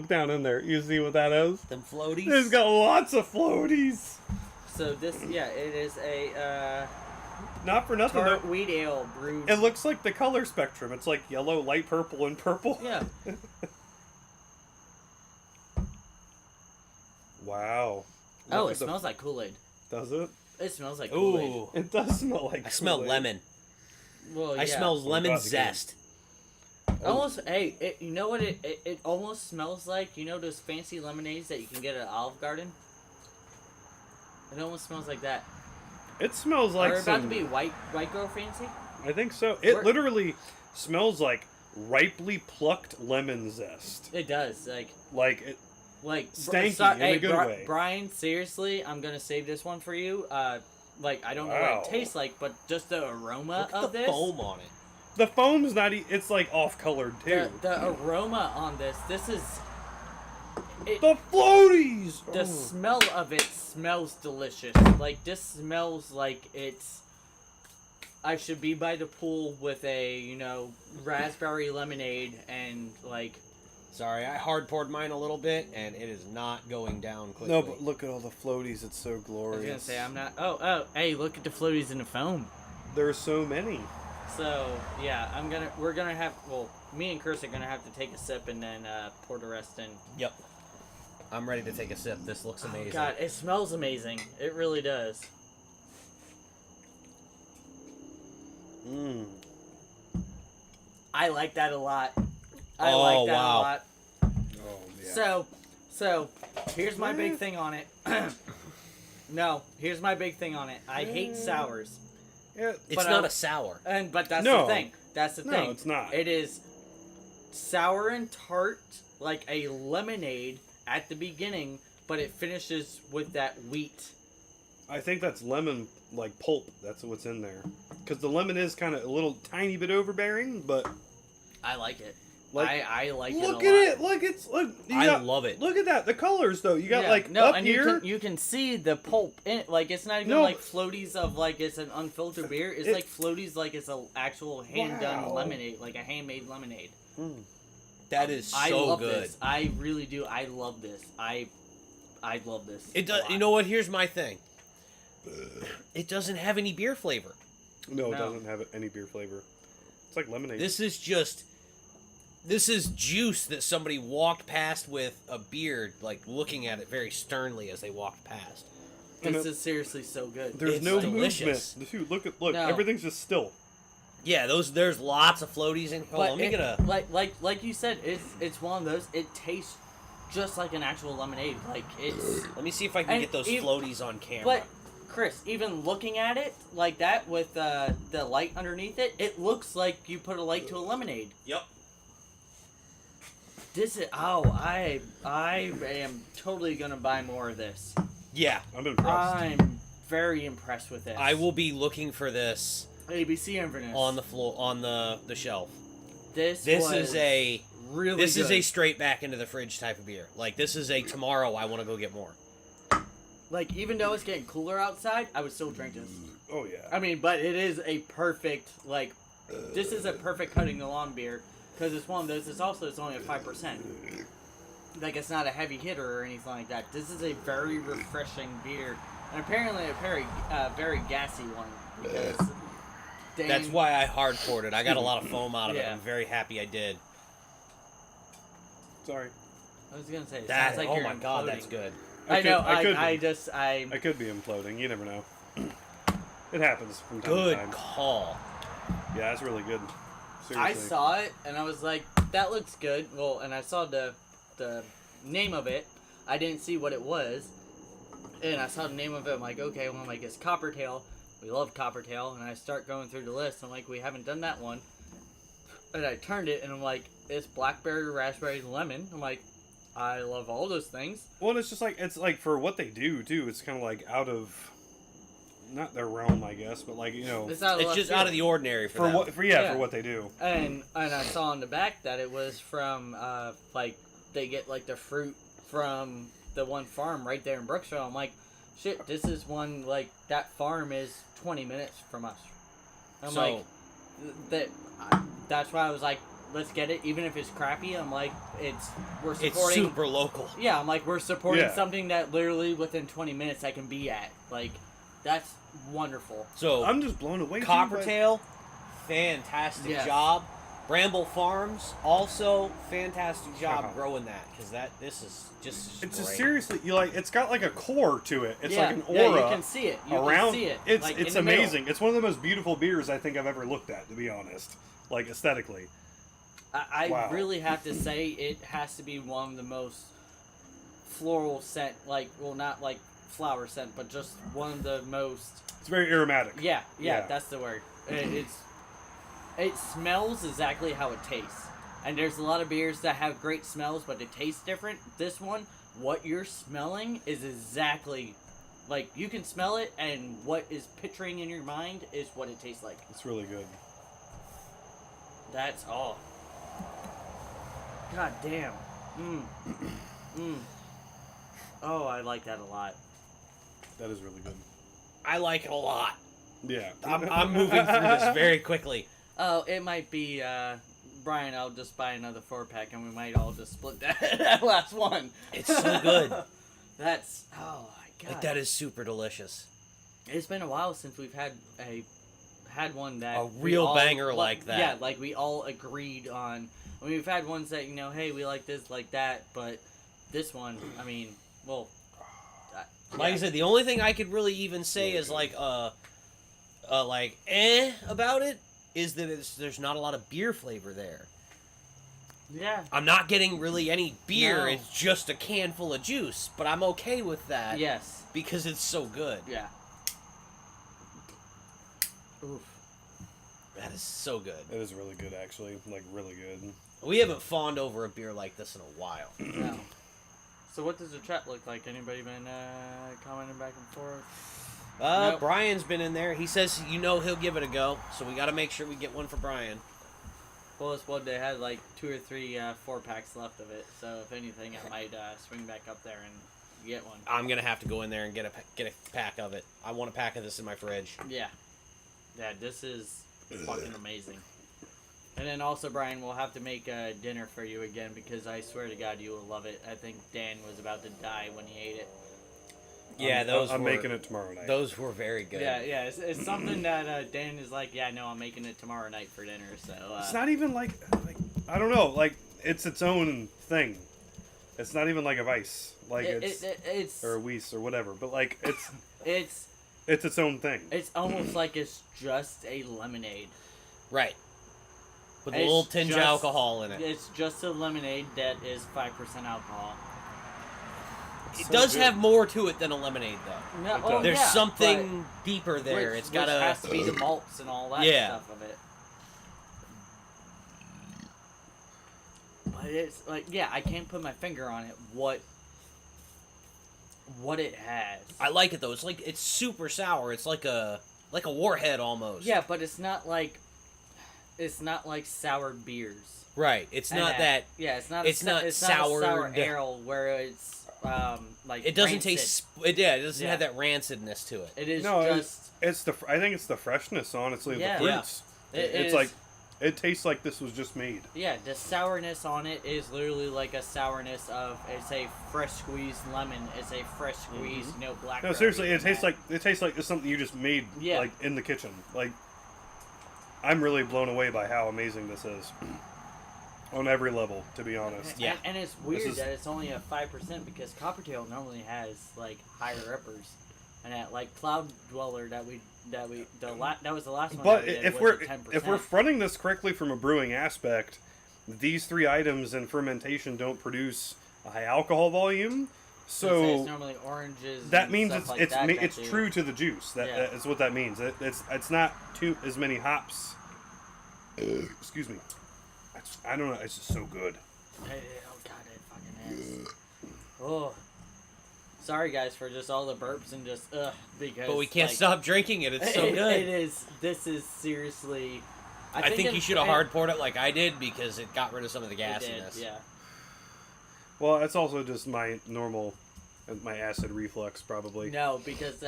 down in there. You see what that is? Them floaties. It's got lots of floaties. So this, yeah, it is a Not for nothing tart though. wheat ale brewed. It looks like the color spectrum. It's like yellow, light purple, and purple. Yeah. Wow. Oh, Look it at the- smells like Kool-Aid. Does it? It smells like Kool-Aid. Ooh. It does smell like I smell Kool-Aid. lemon. Well, yeah. I smell lemon God, again. zest. Almost, hey, you know what it almost smells like? You know those fancy lemonades that you can get at Olive Garden? It almost smells like that. It smells like Are about some... to be white girl fancy? I think so. It We're- literally smells like ripely plucked lemon zest. It does, Like it. like Stanky in a hey, good way. Brian, seriously, I'm gonna save this one for you. Like I don't know Wow. what it tastes like, but just the aroma Look at of the this. foam on it. The foam's not. It's like off colored too. The aroma on this is. The floaties. The Oh. smell of it smells delicious. Like, this smells like it's... I should be by the pool with a, raspberry lemonade and, like... Sorry, I hard poured mine a little bit, and it is not going down quickly. No, but look at all the floaties. It's so I was glorious. gonna say, I'm not... Oh, hey, look at the floaties in the foam. There's so many. So, yeah, we're gonna have... Well, me and Chris are gonna have to take a sip and then pour the rest in. Yep. I'm ready to take a sip. This looks amazing. God, it smells amazing. It really does. Mmm. I like that a lot. I Oh, like that wow. a lot. Oh yeah. So, here's my big thing on it. No, here's my big thing on it. I hate sours. Yeah, It's but not I- a sour. But that's No. the thing. That's the No, thing. it's not. It is sour and tart, like a lemonade at the beginning, but it finishes with that wheat. I think that's lemon like pulp. That's what's in there. Because the lemon is kind of a little tiny bit overbearing, but I like it. Like, I like it. look a at lot. it. Look, it's look. You I got, love it. Look at that. The colors though. You got Yeah, like no, up and here. you can see the pulp in it. Like it's not even No. like floaties of like it's an unfiltered beer. It's like floaties like it's an actual hand done Wow. lemonade, like a handmade lemonade. That is so I love good. this. I really do. I love this. I love this. It a does. lot. You know what? Here's my thing. It doesn't have any beer flavor. No, it No. doesn't have any beer flavor. It's like lemonade. This is juice that somebody walked past with a beard, like looking at it very sternly as they walked past. This is seriously so good. There's it's no delicious. movement. Dude, look. No. Everything's just still. Yeah, there's lots of floaties in. Oh, But let me it- get a. like you said, it's one of those. It tastes just like an actual lemonade. Like it's. Let me see if I can And get those even- floaties on camera. But Chris, even looking at it like that with the light underneath it, it looks like you put a light to a lemonade. Yep. This is I am totally gonna buy more of this. Yeah, I'm impressed. I'm very impressed with this. I will be looking for this ABC Inverness on the floor on the shelf. This This was is a really this is good. a straight back into the fridge type of beer. Like this is a tomorrow I want to go get more. Like even though it's getting cooler outside, I would still drink this. Oh yeah. I mean, but it is a perfect like. This is a perfect cutting the lawn beer because it's one of those. It's only a 5%. Like it's not a heavy hitter or anything like that. This is a very refreshing beer, and apparently a very gassy one because. Dane, That's why I hard poured it. I got a lot of foam out of it. Yeah. I'm very happy I did. Sorry. I was gonna say it That sounds like oh you're my god, imploding. that's good. I know. I could I be. just I could be imploding. You never know. It happens from time Good to time. call. Yeah, it's really good. I Seriously. saw it and I was like, that looks good. Well, and I saw the name of it. I didn't see what it was. And I saw the name of it. I'm like, okay, well, I'm like, it's Coppertail. We love Coppertail. And I start going through the list. I'm like, we haven't done that one. And I turned it and I'm like, it's blackberry, raspberry, lemon. I'm like, I love all those things. Well, it's just like it's like for what they do too. It's kind of like out of not their realm, I guess, but like It's It's just out of the ordinary for them. for what they do. And I saw on the back that it was from like they get like the fruit from the one farm right there in Brooksville. I'm like, shit, this is one like that farm is 20 minutes from us. I'm like, that's why I was like, let's get it, even if it's crappy. I'm like, we're supporting. It's super local. Yeah, I'm like, we're supporting Yeah. something that literally within 20 minutes I can be at. Like, that's wonderful. So I'm just blown away. Coppertail, fantastic Yes. job. Bramble Farms, also fantastic job Uh-huh. growing that, because this is just It's great. just seriously, it's got like a core to it. It's yeah, like an yeah, aura you can see it. You around. can see it. It's like, it's in the middle. amazing. It's one of the most beautiful beers I think I've ever looked at, to be honest. Like aesthetically. I Wow. really have to say it has to be one of the most floral scent, like, well, not like flower scent, but just one of the most. It's very aromatic. Yeah, Yeah. that's the word. It smells exactly how it tastes. And there's a lot of beers that have great smells, but it tastes different. This one, what you're smelling is exactly, like, you can smell it, and what is picturing in your mind is what it tastes like. It's really good. That's all. God damn. Oh, I like that a lot. That is really good. I like it a lot. Yeah. I'm moving through this very quickly. Oh, it might be, Brian, I'll just buy another 4-pack and we might all just split that last one. It's so good. That's, oh my god. Like, that is super delicious. It's been a while since we've had one that A we real all- banger like that. Yeah, like we all agreed on. I mean, we've had ones that, hey, we like this, like that, but this one, I mean, well, Like I said, the only thing I could really even say is like about it is that there's not a lot of beer flavor there. yeah, I'm not getting really any beer. No. It's just a can full of juice, but I'm okay with that. yes, Because it's so good. yeah. Oof. That is so good. It is really good, actually. Like, really good. We haven't fawned over a beer like this in a while. No. So what does the chat look like? Anybody been commenting back and forth? Nope. Brian's been in there. He says, he'll give it a go. So we got to make sure we get one for Brian. Well, this one they had like 2 or 3 4-packs left of it. So if anything, I might swing back up there and get one. I'm gonna have to go in there and get a pack of it. I want a pack of this in my fridge. Yeah. Yeah, this is fucking amazing. And then also, Brian, we'll have to make dinner for you again because I swear to God you will love it. I think Dan was about to die when he ate it. Yeah, I'm making it tomorrow night. Those were very good. Yeah, it's something that Dan is like, yeah, no, I'm making it tomorrow night for dinner. So It's not even like I don't know. Like, it's its own thing. It's not even like a Vice. Like, it's or a Weiss or whatever. But, like, it's it's its own thing. it's almost like it's just a lemonade. Right. With a It's little tinge of just- alcohol in it. It's just a lemonade that is 5% alcohol. It So does good. have more to it than a lemonade, though. No, It does. There's yeah, something deeper but there. which, It's got which a. has to be the malts and all that Yeah. stuff of it. But it's like, yeah, I can't put my finger on it. What it has. I like it though. It's super sour. It's like a warhead almost. Yeah, but it's not like sour beers. Right. It's And not that. Yeah, it's not. it's not It's not a sour soured. ale where it's like It doesn't rancid. taste. It doesn't Yeah. have that rancidness to it. It is No, just. I think it's the freshness, honestly, of Yeah. the fruits. It It's is- like, it tastes like this was just made. Yeah, the sourness on it is literally like a sourness of it's a fresh squeezed lemon, it's a fresh squeezed black. No, seriously, it tastes like it's something you just made Yeah. like in the kitchen. Like, I'm really blown away by how amazing this is. On every level, to be honest. Yeah. And it's weird is- that it's only a 5% because Coppertail normally has like higher uppers, and at like Cloud Dweller that was the last one. But that we did if was we're a 10%. if we're fronting this correctly from a brewing aspect, these 3 items in fermentation don't produce a high alcohol volume. So it's So normally oranges. that and means stuff it's like it's that ma- that it's do- true to the juice. That is what that means. It's not too as many hops. Excuse me. I don't know. It's just so good. Oh god, it fucking is. Oh, Sorry, guys, for just all the burps and just because. But we can't like, stop drinking it. It's so good. It is. This is seriously. I think you should have hard poured it like I did because it got rid of some of the gassiness. Yeah. Well, it's also just my normal, my acid reflux probably. No, because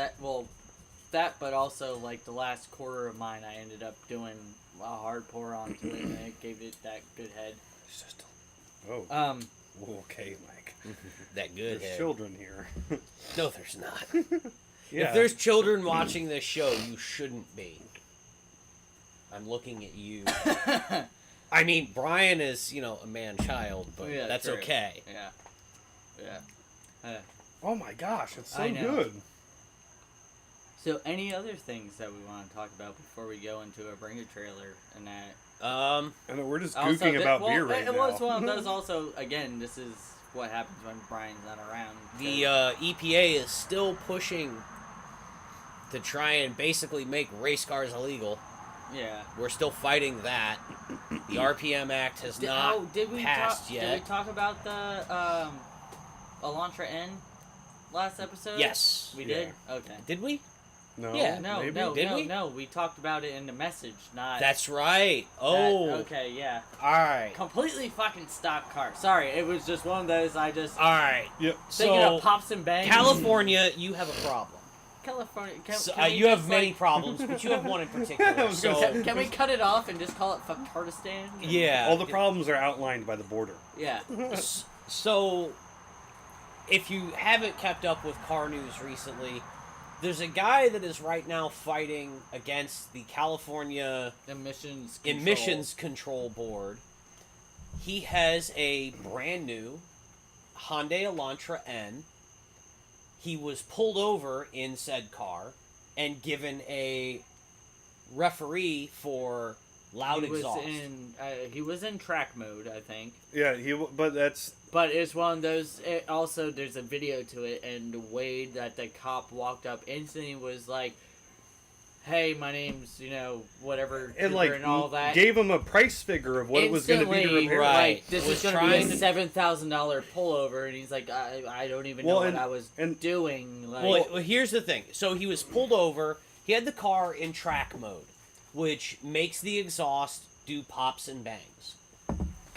but also like the last quarter of mine, I ended up doing a hard pour onto it, and it gave it that good head. Oh. Okay, Mike. That good There's head. children here. No, there's not. Yeah. If there's children watching this show, you shouldn't be. I'm looking at you. I mean, Brian is, a man-child, but that's true. okay. Yeah. Oh my gosh, it's so I know. good. So, any other things that we want to talk about before we go into a Bring a Trailer and that? I know we're just Also, gooking about beer right it now. was one of those also, again, this is what happens when Brian's not around. The EPA is still pushing to try and basically make race cars illegal. Yeah. We're still fighting that. The RPM Act has not passed yet. Did we talk about the Elantra N last episode? Yes. We did? Okay. Did we? No. Yeah, maybe? No. We talked about it in the message, not... That's right. Oh. Okay, yeah. Alright. Completely fucking stock car. Sorry, it was just one of those Alright. Yep. Thinking So, of Pops and Bangs. California, you have a problem. California. You have many problems, but you have one in particular. So, Can we cut it off and just call it Fucktardistan? yeah. All the problems are outlined by the border. Yeah. So, if you haven't kept up with car news recently, there's a guy that is right now fighting against the California Emissions Control Board. He has a brand new Hyundai Elantra N. He was pulled over in said car and given a referee for loud exhaust. He was in track mode, I think. Yeah, but that's... But it's one of those... Also, there's a video to it, and the way that the cop walked up instantly was like, hey, my name's, whatever, and all that. Gave him a price figure of what it was going to be to repair. Right. Like, this is going to be a $7,000 pullover, and he's like, I don't even know what I was doing. Like, well, here's the thing. So he was pulled over. He had the car in track mode, which makes the exhaust do pops and bangs.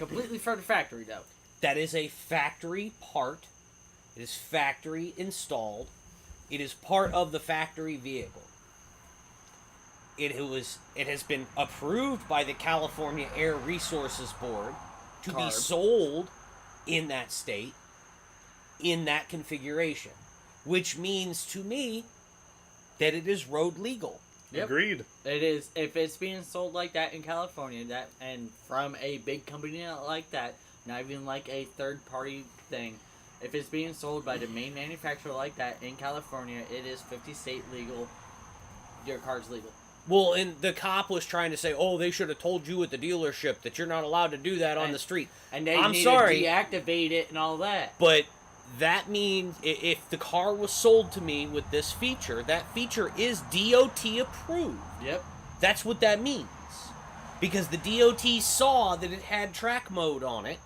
completely from the factory, though. That is a factory part. It is factory installed. It is part of the factory vehicle. It has been approved by the California Air Resources Board to be sold in that state, in that configuration, which means to me that it is road legal. Yep. Agreed. It is. If it's being sold like that in California, and from a big company like that, not even like a third-party thing, if it's being sold by the main manufacturer like that in California, it is 50-state legal. Your car's legal. Well, and the cop was trying to say, oh, they should have told you at the dealership that you're not allowed to do that on the street. And they I'm need sorry, to deactivate it and all that. But that means if the car was sold to me with this feature, that feature is DOT approved. Yep. That's what that means. Because the DOT saw that it had track mode on it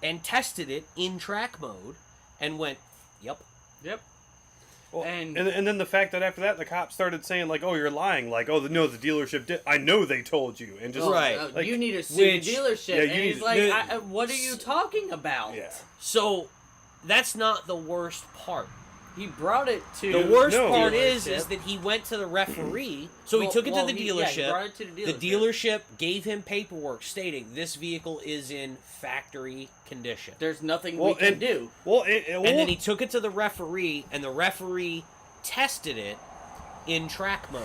and tested it in track mode and went, yep. Yep. Well, and then the fact that after that the cops started saying like, "Oh, you're lying," like, "Oh, no, the dealership did. I know they told you," and just right. like, you need to sue the dealership. Yeah, and he's like, "What are you so, talking about?" Yeah. So that's not the worst part. He brought it to the worst part dealership. is that he went to the referee. So he took it to the dealership. He brought it to the dealership. The dealership gave him paperwork stating this vehicle is in factory condition. There's nothing we can do. And then he took it to the referee, and the referee tested it in track mode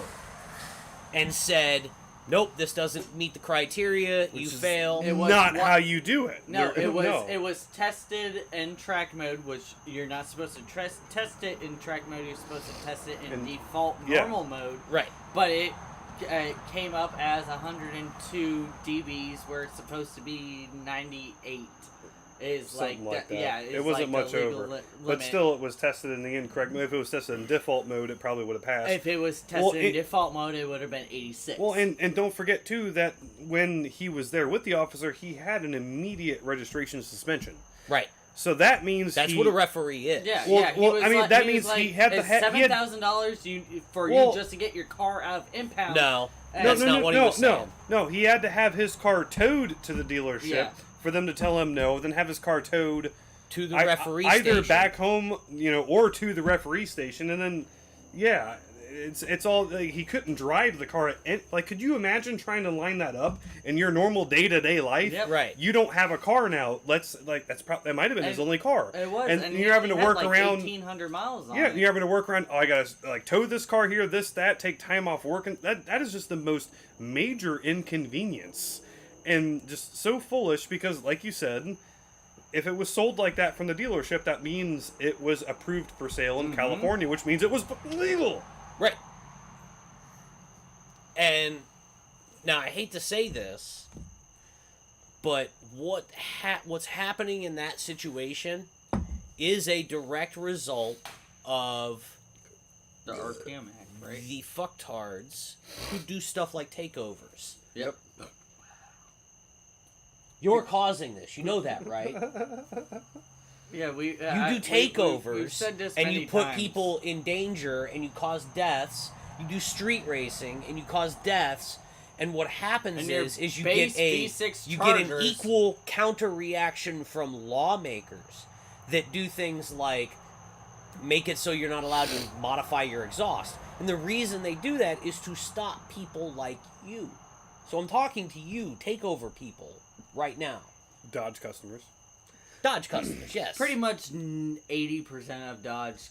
and said, nope, this doesn't meet the criteria. You fail. It was not how you do it. No, it was tested in track mode, which you're not supposed to test it in track mode. You're supposed to test it in default normal mode. Right. But it came up as 102 dBs, where it's supposed to be 98. Is something like that. Yeah, it wasn't like much over. But still, it was tested in the incorrect mode. If it was tested in default mode, it probably would have passed. If it was tested in default mode, it would have been 86. Well, and don't forget, too, that when he was there with the officer, he had an immediate registration suspension. Right. So that means That's what a referee is. Yeah, Well- yeah. well, I mean, that means he had to it's he had- $7,000 for Well- you just to get your car out of impound. No. And- That's not what he was saying. No, he had to have his car towed to the dealership Yeah. for them to tell him no, then have his car towed To the referee either station. back home, or to the referee station, and then, yeah, it's all like, he couldn't drive the car. Like, could you imagine trying to line that up in your normal day-to-day life? Yep. Right. You don't have a car now. That might have been his only car. It was, and he you're having to only had, work like, around. 1,800 miles on Yeah, it. you're having to work around. Oh, I gotta tow this car here, this, that, take time off work, and that is just the most major inconvenience, and just so foolish because, like you said, if it was sold like that from the dealership, that means it was approved for sale in California, which means it was legal. Right. And now I hate to say this, but what's happening in that situation is a direct result of The RPM Act, right? the fucktards who do stuff like takeovers. Yep. You're causing this. You know that, right? Yeah, we. You do takeovers, we've said this and many you put times. people in danger, and you cause deaths. You do street racing, and you cause deaths. And what happens And your is you base get V6 you get an Chargers- equal counter reaction from lawmakers that do things like make it so you're not allowed to modify your exhaust. And the reason they do that is to stop people like you. So I'm talking to you, takeover people, right now. Dodge customers. Dodge customers, yes. Pretty much 80% of Dodge,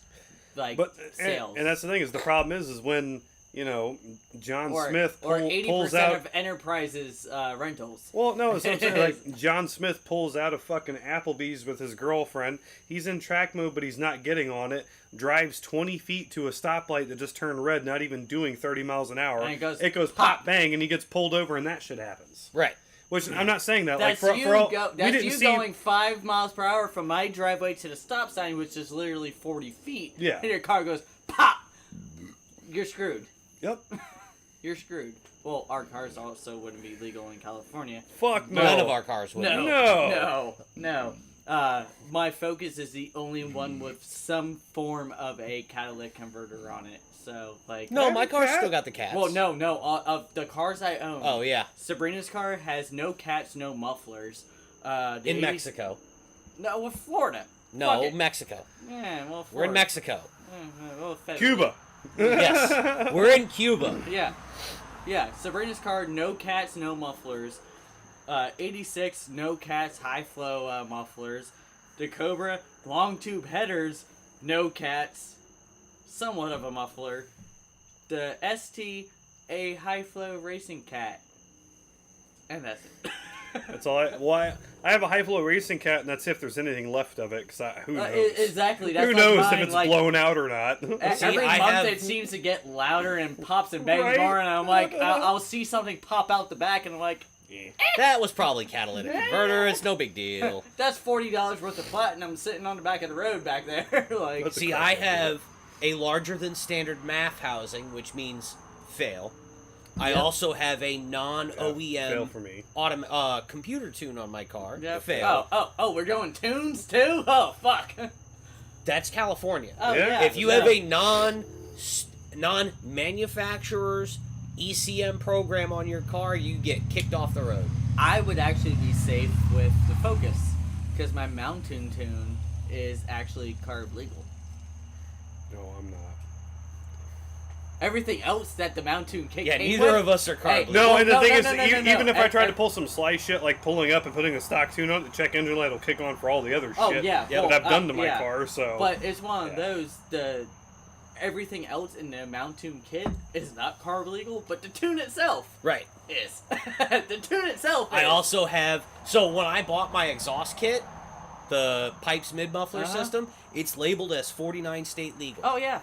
But sales. and that's the thing is the problem is when John Smith or pulls 80% out. of Enterprise's rentals. Well, no, so I'm saying, like, John Smith pulls out of fucking Applebee's with his girlfriend. He's in track mode, but he's not getting on it. Drives 20 feet to a stoplight that just turned red, not even doing 30 miles an hour. And it goes pop, bang, and he gets pulled over, and that shit happens. Right. Which, I'm not saying that. That's like, for all, we that's didn't you see, going 5 miles per hour from my driveway to the stop sign, which is literally 40 feet. Yeah. And your car goes pop. You're screwed. Yep. You're screwed. Well, our cars also wouldn't be legal in California. Fuck no. None of our cars would. No. My Focus is the only one with some form of a catalytic converter on it. So, like... No, my car's Cat? still got the cats. Well, no. Of the cars I own... Oh, yeah. Sabrina's car has no cats, no mufflers. The In 80s Mexico. No, well, Florida. No, Fuck it. Mexico. Yeah, well, Florida. We're in Mexico. Well, federally. Cuba. Yes. We're in Cuba. Yeah. Sabrina's car, no cats, no mufflers. 86, no cats, high flow mufflers. The Cobra, long tube headers, no cats, somewhat of a muffler. The ST, a high flow racing cat. And that's it. That's all I have a high flow racing cat, and that's if there's anything left of it, because who knows? Exactly. That's Who like knows mine, if it's like, blown out or not? Every I month have- it seems to get louder and pops and bangs Right? more, and I'm like, I'll see something pop out the back, and I'm like, That was probably catalytic converter. It's no big deal. that's $40 worth of platinum sitting on the back of the road back there. Like, That's See, I have a larger than standard MAF housing, which means fail. I also have a fail non-OEM for me. computer tune on my car. Yep. Fail. Oh, we're going tunes too? Oh, fuck. That's California. Oh, Yeah. yeah. If you have a non-manufacturer's ECM program on your car, you get kicked off the road. I would actually be safe with the Focus, because my Mountain Tune is actually carb legal. No, I'm not. Everything else that the Mountain came Yeah, with, neither of us are carb Hey, legal. No, and the no, thing no, is, no, no, even no. if I try to And- pull some sly shit, like pulling up and putting a stock tune on it, the check engine light will kick on for all the other Oh, shit yeah, that well, I've done to my yeah. car, so... But it's one of Yeah. those, everything else in the Mountain kit is not carb legal, but the tune itself Right. is. The tune itself is. I also have... So when I bought my exhaust kit, the Pipes mid-muffler system, it's labeled as 49 state legal. Oh, yeah.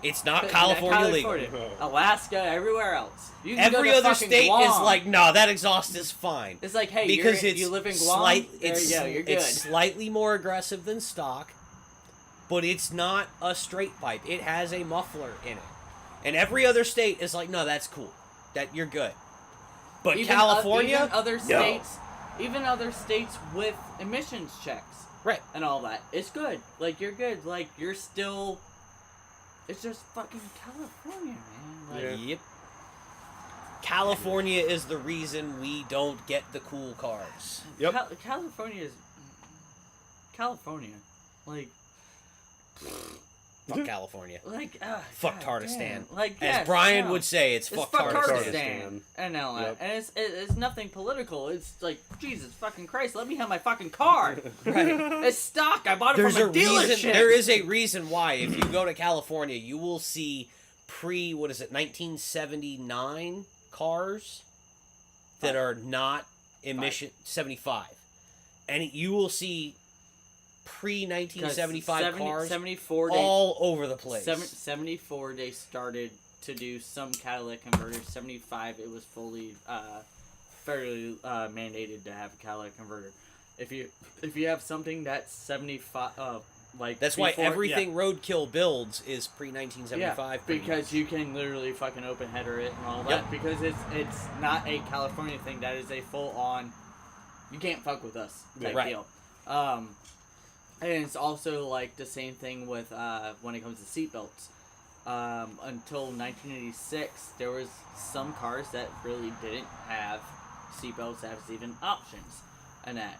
It's not California legal. Alaska, everywhere else. You can go Every to other fucking state Guam. is like, no, that exhaust is fine. It's like, hey, Because you live in Guam? There you go, you're good. It's slightly more aggressive than stock, but it's not a straight pipe. It has a muffler in it. And every other state is like, no, that's cool. That you're good. But Even California, even other states with emissions checks. Right. and all that. It's good. Like, you're good. Like, you're still. It's just fucking California, man. Like, Yeah. Yep. California is the reason we don't get the cool cars. Yep. California is. California. Like. Fuck California. Like, Fuck God Tardistan. damn. Like, As yes, Brian no. would say, it's fuck Tardistan. Tardistan. And all that. Yep. And it's nothing political. It's like, Jesus fucking Christ, let me have my fucking car. Right. It's stock. I bought it There's from a dealership. reason. There is a reason why. If you go to California, you will see 1979 cars that are not emission 75, and you will see pre-1975 cars 74 all over the place. 74 they started to do some catalytic converters. 75 it was fully fairly mandated to have a catalytic converter. If you have something that's 75 like That's before, why everything Roadkill builds is pre-1975. yeah, because you can literally fucking open header it and all that. Yep. Because it's not a California thing. That is a full on. You can't fuck with us type Right. deal. And it's also like the same thing with when it comes to seatbelts. Until 1986, there was some cars that really didn't have seatbelts as even options, and that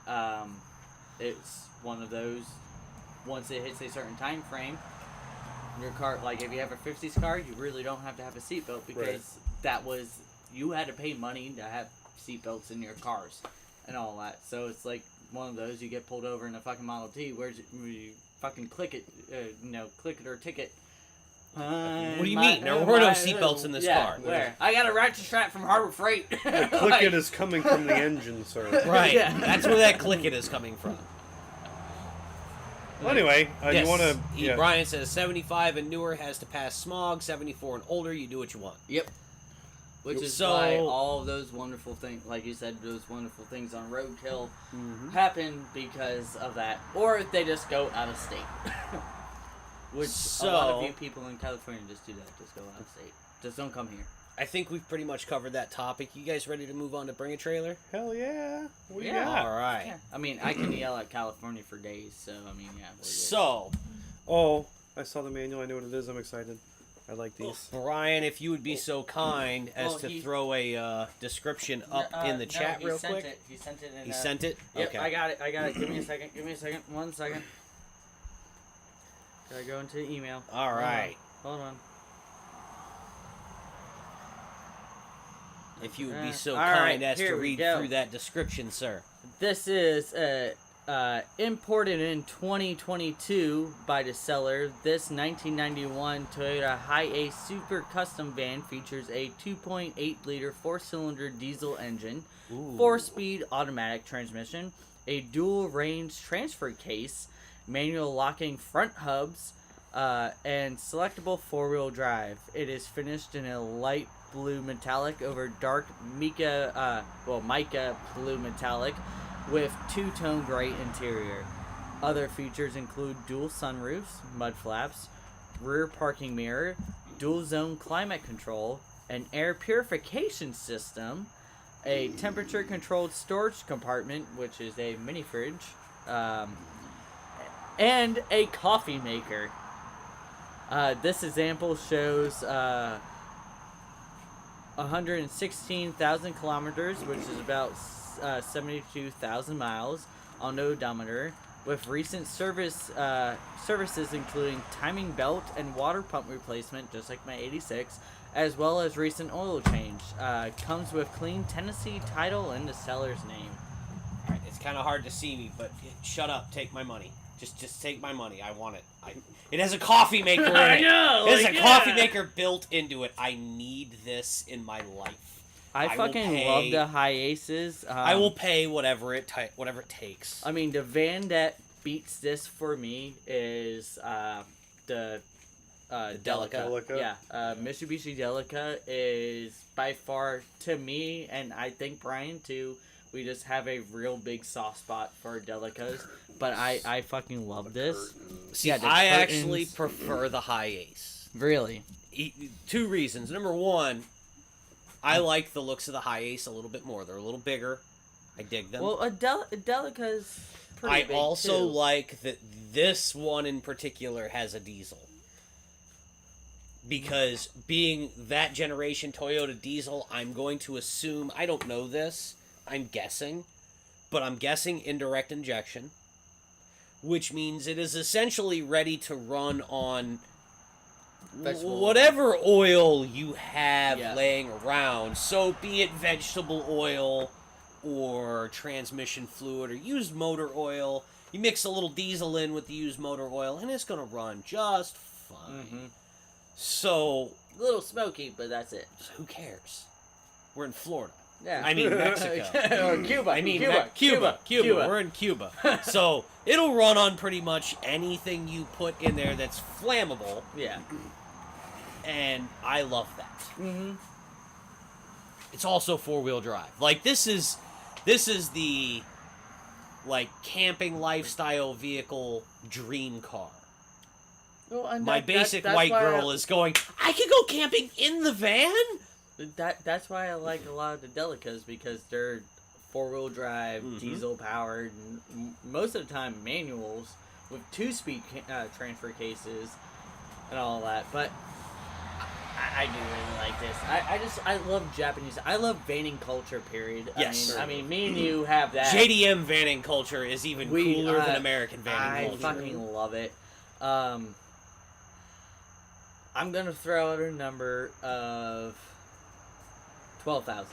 it's one of those. Once it hits a certain time frame, your car, like if you have a 50s car, you really don't have to have a seatbelt because that was you had to pay money to have seatbelts in your cars and all that. So it's like one of those you get pulled over in a fucking Model T, where you fucking click it, click it or ticket. What do you mean? There were no seatbelts in this car. Where? I got a ratchet strap from Harbor Freight. Click it is coming from the engine, sir. Right. Yeah. That's where that click it is coming from. Well, anyway, Yes. you want to... Yeah. Brian says 75 and newer has to pass smog. 74 and older, you do what you want. Yep. Which is So- why all of those wonderful things, like you said, those wonderful things on Roadkill happen because of that. Or they just go out of state. Which a lot of you people in California just do that. Just go out of state. Just don't come here. I think we've pretty much covered that topic. You guys ready to move on to Bring a Trailer? Hell yeah. What do you Yeah. got? All right. Yeah. I mean, I can yell at California for days, so I mean, yeah. we're good. So, Oh, I saw the manual. I know what it is. I'm excited. I like these. Brian, if you would be so kind as Well, to he- throw a description up in the chat real quick. He sent it in. He sent it? Yep, Okay. I got it. Give me a second. 1 second. Gotta go into the email. All right. Hold on. If you would be so all right, kind as to here we read go. through that description, sir. This is imported in 2022 by the seller. This 1991 Toyota Hi-Ace Super Custom Van features a 2.8-liter 4-cylinder diesel engine, 4-speed automatic transmission, a dual range transfer case, manual locking front hubs, and selectable 4-wheel drive. It is finished in a light blue metallic over dark mica blue metallic with two-tone gray interior. Other features include dual sunroofs, mud flaps, rear parking mirror, dual zone climate control, an air purification system, a temperature controlled storage compartment, which is a mini fridge, and a coffee maker. This example shows 116,000 kilometers, which is about 72,000 miles on the odometer, with recent services including timing belt and water pump replacement, just like my 86, as well as recent oil change. Comes with clean Tennessee title and the seller's name. All right. It's kind of hard to see me, but shut up. Take my money. Just take my money. I want it. It has a coffee maker in it. I know, It has like, a yeah. coffee maker built into it. I need this in my life. I will fucking pay- love the Hi-Aces. I will pay whatever it takes. I mean, the van that beats this for me is the Delica. Delica? Yeah, Mitsubishi Delica is by far, to me, and I think Brian too, we just have a real big soft spot for Delicas. But I fucking love this. See, Yeah, the I curtains. actually prefer the Hi-Ace. Really? Two reasons. Number one, I like the looks of the Hi-Ace a little bit more. They're a little bigger. I dig them. Well, Delica's pretty I big, also too. like that this one in particular has a diesel. Because being that generation Toyota diesel, I'm going to assume, I don't know this, I'm guessing, but I'm guessing indirect injection, which means it is essentially ready to run on Vegetable whatever oil you have Yeah. laying around. So be it vegetable oil or transmission fluid or used motor oil. You mix a little diesel in with the used motor oil and it's going to run just fine. Mm-hmm. So, A little smoky, but that's it. who cares? We're in Florida. Yeah. I mean, Mexico. or Cuba. I mean, Cuba. Cuba. We're in Cuba. So, it'll run on pretty much anything you put in there that's flammable, Yeah. and I love that. Mm-hmm. It's also four-wheel drive. Like, this is the, like, camping lifestyle vehicle dream car. Well, and My basic white girl is going, I could go camping in the van? That's why I like a lot of the Delicas, because they're four-wheel drive, Mhm. diesel-powered, and most of the time manuals with two-speed transfer cases and all that. But I do really like this. I love Japanese. I love vanning culture. Period. Yes. I mean, me and you have that. JDM vanning culture is even cooler than American vanning I culture. fucking love it. I'm gonna throw out a number of 12,000.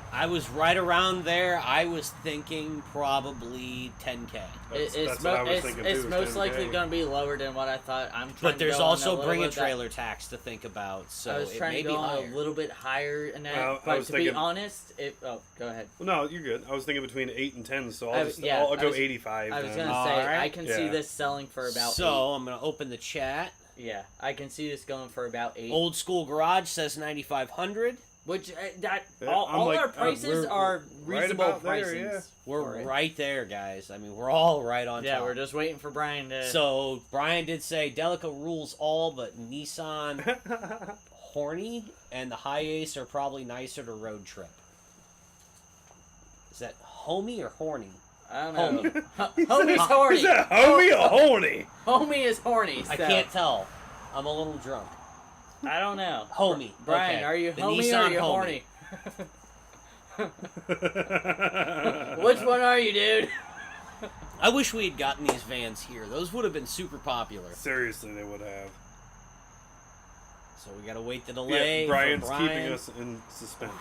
I was right around there. I was thinking probably 10K. That's what I was thinking, too, It's was most 10K. likely going to be lower than what I thought. I'm trying But to there's go on also a bring a little bit trailer tax to think about, so I was it trying may to be go on higher. a little bit higher than that. Well, I but was to thinking- be honest, go ahead. Well, no, you're good. I was thinking between 8 and 10, so I I'll was- just yeah, I'll I go was- 85. I was then. going to say, Alright. I can see Yeah. this selling for about So 8. I'm gonna open the chat. Yeah, I can see this going for about 8. Old School Garage says 9,500. Which, Yeah, all I'm like, our prices we're are right reasonable about there, prices. yeah. We're for it. right there, guys. I mean, we're all right on Yeah, top. we're just waiting for Brian to... So Brian did say Delica rules all, but Nissan horny and the High Ace are probably nicer to road trip. Is that homie or horny? I don't know. Homie. Homie's horny. Is that homie or horny? Homie is horny. I so- can't tell. I'm a little drunk. I don't know. Homie. Brian, Okay. are you The homie or Nissan are you homie. horny? Which one are you, dude? I wish we had gotten these vans here. Those would have been super popular. Seriously, they would have. So we gotta wait the delay. Yeah, for Brian's Brian. keeping us in suspense.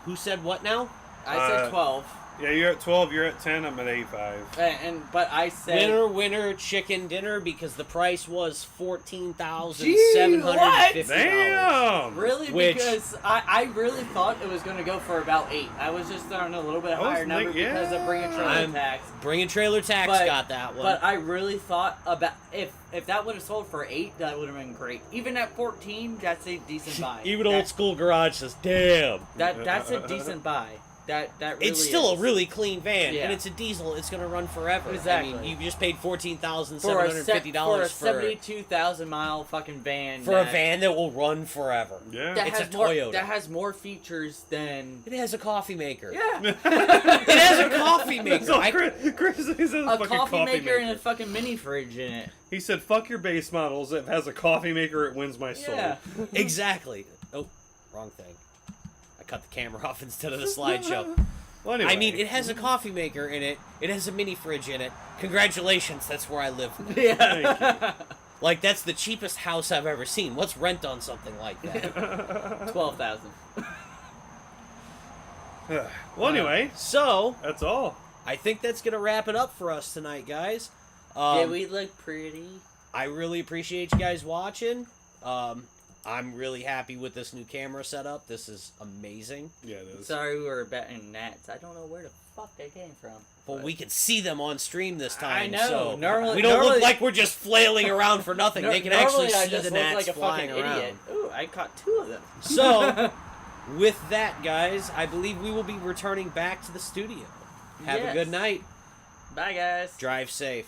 Who said what now? I said 12. Yeah, you're at 12, you're at 10, I'm at 85. But I said... Winner chicken dinner because the price was $14,750. Damn! Really? Which- Because I really thought it was going to go for about 8. I was just throwing a little bit I was higher number thinking- because of bringing trailer I'm- tax. Bringing trailer tax But- got that one. But I really thought about if that would have sold for 8, that would have been great. Even at 14, that's a decent buy. Even That- Old School Garage says, "Damn, That's a decent buy. That really it's still is. a really clean van, Yeah. and it's a diesel. It's gonna run forever. Exactly. I mean, you just paid $14,750 for a for 72,000 mile fucking van. a van that will run forever. Yeah. that It's has a more, Toyota. That has more features than It has a coffee maker. yeah. It has a coffee maker. So I- Chris says a fucking coffee maker and a fucking mini fridge in it. He said, fuck your base models. If it has a coffee maker, it wins my soul. Yeah. exactly. Oh, wrong thing. I cut the camera off instead of the slideshow. Well, anyway. I mean, it has a coffee maker in it. It has a mini fridge in it. Congratulations, that's where I live now. Yeah. Like, that's the cheapest house I've ever seen. What's rent on something like that? 12,000. Well, anyway, So, that's all. I think that's going to wrap it up for us tonight, guys. Yeah, we look pretty. I really appreciate you guys watching. I'm really happy with this new camera setup. This is amazing. Yeah, it is. Sorry we were betting gnats. I don't know where the fuck they came from. Well, but- we can see them on stream this time. I know. So Normally- we don't look normally- like we're just flailing around for nothing. They can actually Normally I see just the look gnats like a flying fucking around. idiot. Ooh, I caught 2 of them. So, with that, guys, I believe we will be returning back to the studio. Have a Yes. good night. Bye, guys. Drive safe.